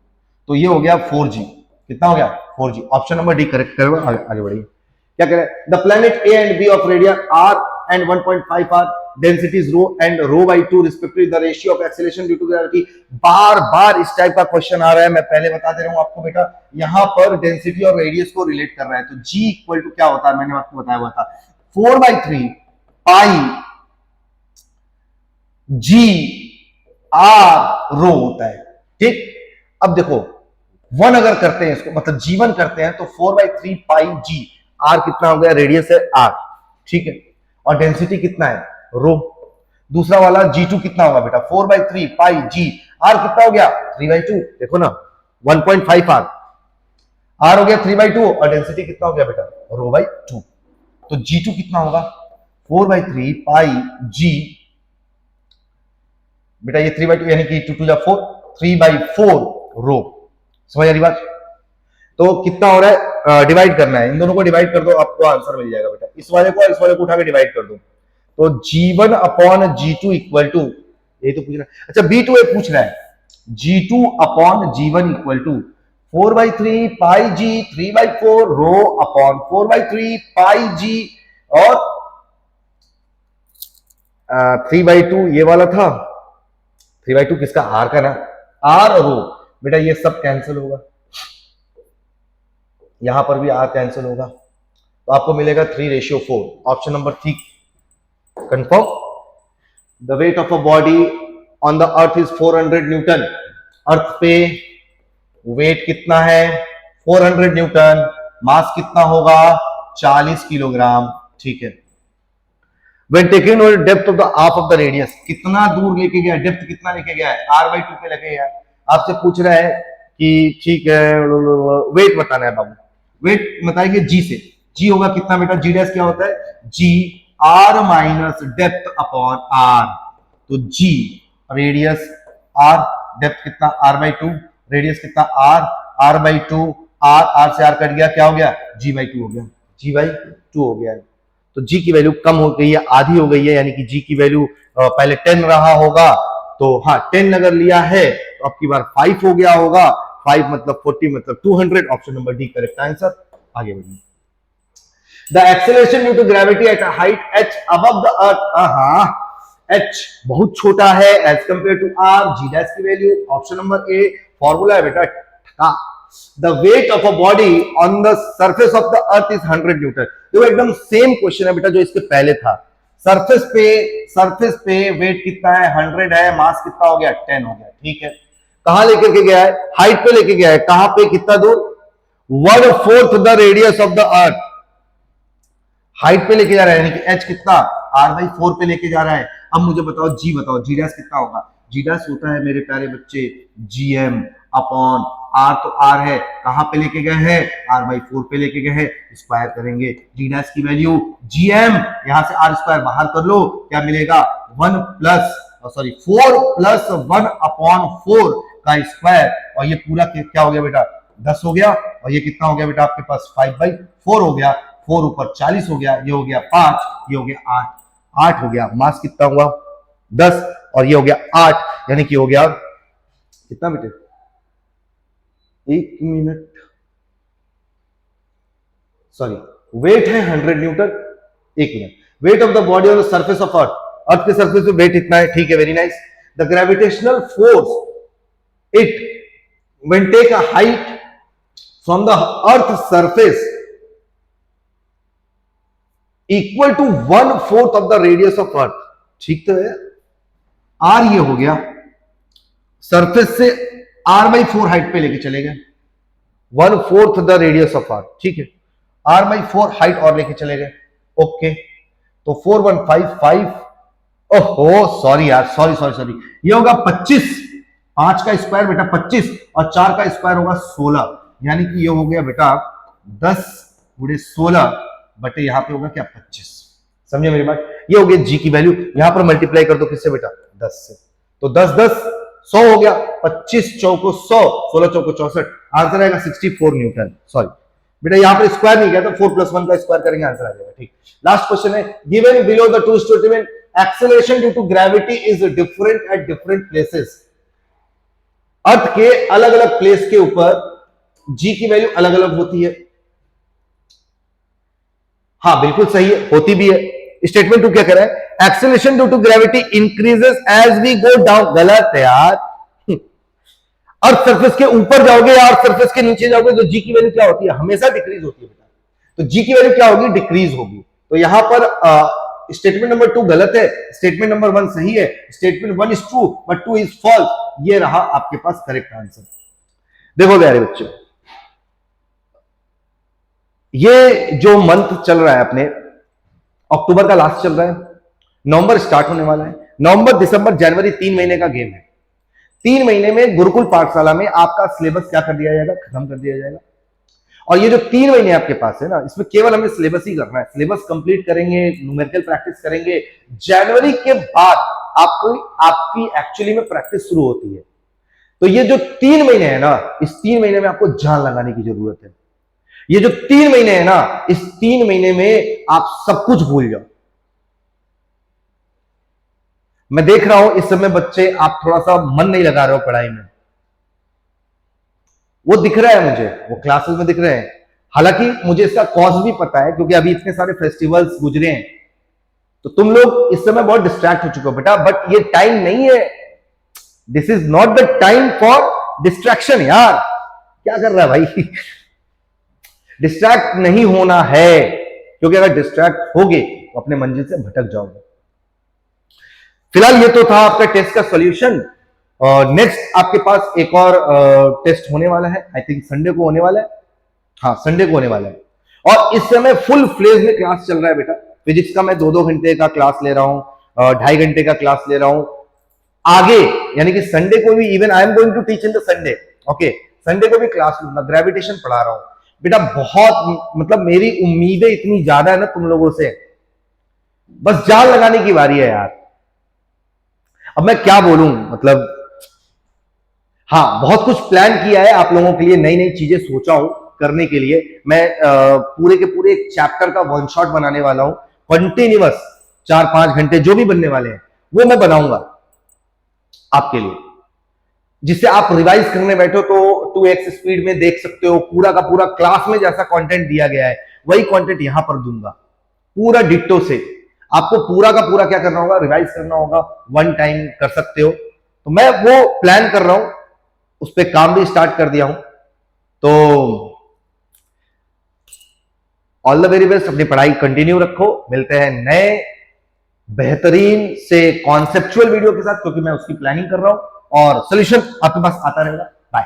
तो ये हो गया 4g, कितना हो गया 4g, option number D correct करेगा। आगे बढ़िए, क्या कह रहे हैं, the planet A and B of radius r and 1.5 r, densities rho and rho by 2 respectively, the ratio of acceleration due to gravity. बार बार इस टाइप का क्वेश्चन आ रहा है, मैं पहले बता दे रहा हूं आपको बेटा, यहां पर डेंसिटी और रेडियस को रिलेट कर रहा है, तो g इक्वल टू क्या होता है, मैंने आपको बताया हुआ था 4/3 पाई जी आर रो होता है, ठीक। अब देखो 1 अगर करते हैं इसको, मतलब जीवन करते हैं, तो 4/3 पाई जी, आर कितना हो गया, रेडियस है आर, ठीक है, और डेंसिटी कितना है रो। दूसरा वाला G2 कितना होगा बेटा, 4/3 पाई जी, आर कितना हो गया 3/2, देखो ना 1.5 आर, आर हो गया 3/2 और डेंसिटी कितना हो गया बेटा रो बाई 2, तो G2 कितना होगा 4/3 पाई जी, बेटा ये 3/2 यानी कि 2 2 4, 3/4 रो, समझ आ रही बात। तो कितना हो रहा है, डिवाइड करना है, इन दोनों को डिवाइड कर दो, आपको आंसर मिल जाएगा बेटा, इस वाले को और इस वाले को उठा के डिवाइड कर दो, तो G1 upon G2 equal to, ये तो पूछ रहा है, अच्छा B2 पूछ रहा है, G2 upon G1 equal to 4/3 pi G 3/4 rho upon 4/3 pi G, और 3/2 ये वाला था, 3/2 किसका, आर का ना, आर और रो, बेटा ये सब कैंसिल होगा, यहां पर भी आर कैंसिल होगा, तो आपको मिलेगा 3/4, option number 3 confirm. The weight of a body on the earth is 400 newton, earth पे वेट कितना है 400 न्यूटन, मास कितना होगा 40 किलोग्राम, ठीक है। When taken over depth of the half of the radius, कितना दूर लेके गया, डेप्थ कितना लेके गया है, r/2 पे लेके गया है। आपसे पूछ रहा है कि ठीक है वेट बताना है बाबू, वेट बताएंगे जी से, जी होगा कितना बेटा, जी डैश क्या होता है, जी r minus depth upon r, तो जी रेडियस आर, डेप्थ कितना r/2, रेडियस कितना r/2, आर से आर कट गया, क्या हो गया g/2 हो गया, g/2 हो गया है। तो g की वैल्यू कम हो गई है, आधी हो गई है, यानी कि g की वैल्यू पहले 10 रहा होगा, तो हाँ 10 अगर लिया है तो अब की बार 5 हो गया होगा, 5 मतलब 40 मतलब 200, option number D correct answer. आगे बढ़िए, the acceleration due to gravity at height h above the earth, h बहुत छोटा है as compare to r, g dash की value, option number A formula है बेटा, the weight of a body on the surface of the earth is 100 Newton. देखो एकदम same question है बेटा जो इसके पहले था, सरफेस पे वेट कितना है 100 है, मास कितना हो गया 10 हो गया, ठीक है। कहां लेकर के गया है, हाइट पे लेके गया है, कहां पे कितना दूर, 1/4 the radius of the earth, height पे लेके जा रहा है, यानी कि h कितना r/4 पे लेके जा रहा है। अब मुझे बताओ g बताओ, g डैश कितना होगा, g डैश होता है मेरे प्यारे बच्चे gm अपॉन r, तो r है, कहां पे लेके गए हैं r/4 पे लेके गए हैं, स्क्वायर करेंगे, g डैश की वैल्यू gm, यहां से r स्क्वायर बाहर कर लो, क्या मिलेगा 4 प्लस 1 अपॉन 4 का स्क्वायर, और ये पूरा क्या हो गया बेटा 10 हो गया, और ये कितना हो गया बेटा आपके पास 5/4 हो गया, 4 ऊपर 40 हो गया, ये हो गया 5, ये हो गया 8 हो गया, मास कितना हुआ 10 और ये हो गया 8, यानी कि हो गया कितना बेटे, 1 मिनट, सॉरी वेट है 100 न्यूटन, एक minute, weight of the body on the surface of earth, earth के सरफेस पे वेट इतना है, ठीक है, very nice. The gravitational force it when take a height from the earth surface equal to 1/4 of the radius of earth, ठीक तो है। Are ये हो गया, सरफेस से r/4 हाइट पे लेके चले गए, 1/4 द रेडियस ऑफ अर्थ, ठीक है, r/4 हाइट और लेके चले गए, ओके। तो 4155, ओहो सॉरी यार, सॉरी, ये होगा 25, 5 का स्क्वायर बेटा 25 और 4 का स्क्वायर होगा 16, यानी कि ये हो गया बेटा 10 × 16 बटे यहां पे होगा क्या 25, समझे मेरी बात। ये हो गया जी की वैल्यू, यहां पर मल्टीप्लाई कर दो किससे बेटा 10 से, तो 10 10 100 हो गया, 25 चौको 100, 16 चौको 64, आंसर आएगा 64 न्यूटन। सॉरी बेटा यहां पर स्क्वायर नहीं किया था, 4 + 1 का स्क्वायर करेंगे आंसर आ जाएगा, ठीक। लास्ट क्वेश्चन है, given below the two statement acceleration due to gravity is different at different places, earth के अलग अलग प्लेस के ऊपर जी की वैल्यू अलग अलग होती है। हाँ बिल्कुल सही है, होती भी है। स्टेटमेंट 2 क्या कह रहा है, acceleration due to gravity increases as we go down, गलत है यार, अर्थ सरफेस के ऊपर जाओगे या अर्थ सरफेस के नीचे जाओगे तो जी की वैल्यू क्या होती है, हमेशा डिक्रीज होती है बेटा, तो जी की वैल्यू क्या होगी, डिक्रीज होगी। तो यहां पर स्टेटमेंट नंबर 2 गलत है, स्टेटमेंट नंबर 1 सही है, statement 1 is true but 2 is false, ये रहा आपके पास करेक्ट आंसर। देखो प्यारे बच्चों, ये जो मंथ चल रहा है अपने, अक्टूबर का लास्ट चल रहा है, नवंबर स्टार्ट होने वाला है, नवंबर दिसंबर जनवरी 3 महीने का गेम है। 3 महीने में गुरुकुल पाठशाला में आपका सिलेबस क्या कर दिया जाएगा, खत्म कर दिया जाएगा। और ये जो 3 महीने आपके पास है ना, इसमें केवल हमें सिलेबस ही करना है, सिलेबस कंप्लीट करेंगे, न्यूमेरिकल प्रैक्टिस करेंगे, जनवरी के बाद आपकी एक्चुअली में प्रैक्टिस शुरू होती है। तो ये जो 3 महीने है ना, इस 3 महीने में आपको जान लगाने की जरूरत है। ये जो 3 महीने है ना, इस 3 महीने में आप सब कुछ भूल जाओ। मैं देख रहा हूं इस समय बच्चे आप थोड़ा सा मन नहीं लगा रहे हो पढ़ाई में, वो दिख रहा है मुझे, वो क्लासेस में दिख रहे हैं। हालांकि मुझे इसका कॉज भी पता है, क्योंकि अभी इतने सारे फेस्टिवल्स गुजरे हैं, तो तुम लोग इस समय बहुत डिस्ट्रैक्ट हो चुके हो बेटा, बट ये टाइम नहीं है, this is not the time for distraction. यार क्या कर रहा है भाई डिस्ट्रैक्ट नहीं होना है, क्योंकि अगर डिस्ट्रैक्ट होगे तो अपने मंजिल से भटक जाओगे। फिलहाल ये तो था आपका टेस्ट का सॉल्यूशन, और नेक्स्ट आपके पास एक और टेस्ट होने वाला है, आई थिंक संडे को होने वाला है, हाँ संडे को होने वाला है। और इस समय फुल फ्लेज में क्लास चल रहा है बेटा, फिजिक्स का मैं 2-2 घंटे का क्लास ले रहा हूं, 2.5 घंटे का क्लास ले रहा हूं आगे, यानी कि संडे को भी even I am going to teach in the Sunday, okay, Sunday को भी क्लास लूंगा, ग्रेविटेशन पढ़ा रहा हूं बेटा। बहुत मतलब मेरी उम्मीदें इतनी ज्यादा है ना तुम लोगों से, बस जान लगाने की बारी है यार। अब मैं क्या बोलूं, मतलब हाँ बहुत कुछ प्लान किया है आप लोगों के लिए, नई नई चीजें सोचा हूं करने के लिए। मैं पूरे के पूरे एक चैप्टर का 1 शॉट बनाने वाला हूं, कंटिन्यूअस 4-5 घंटे जो भी बनने वाले हैं वो मैं बनाऊंगा आपके लिए, जिससे आप रिवाइज करने बैठो तो 2x स्पीड में देख सकते हो। पूरा का पूरा क्लास में जैसा कंटेंट दिया गया है वही कंटेंट यहां पर दूंगा, पूरा डिट्टो से। आपको पूरा का पूरा क्या करना होगा, रिवाइज करना होगा, 1 टाइम कर सकते हो। तो मैं वो प्लान कर रहा हूं, उस पर काम भी स्टार्ट कर दिया हूं। तो ऑल द वेरी बेस्ट, अपनी पढ़ाई कंटिन्यू रखो, मिलते हैं नए बेहतरीन से कॉन्सेप्चुअल वीडियो के साथ, क्योंकि मैं उसकी प्लानिंग कर रहा हूं और सोल्यूशन आपके पास आता रहेगा। बाय।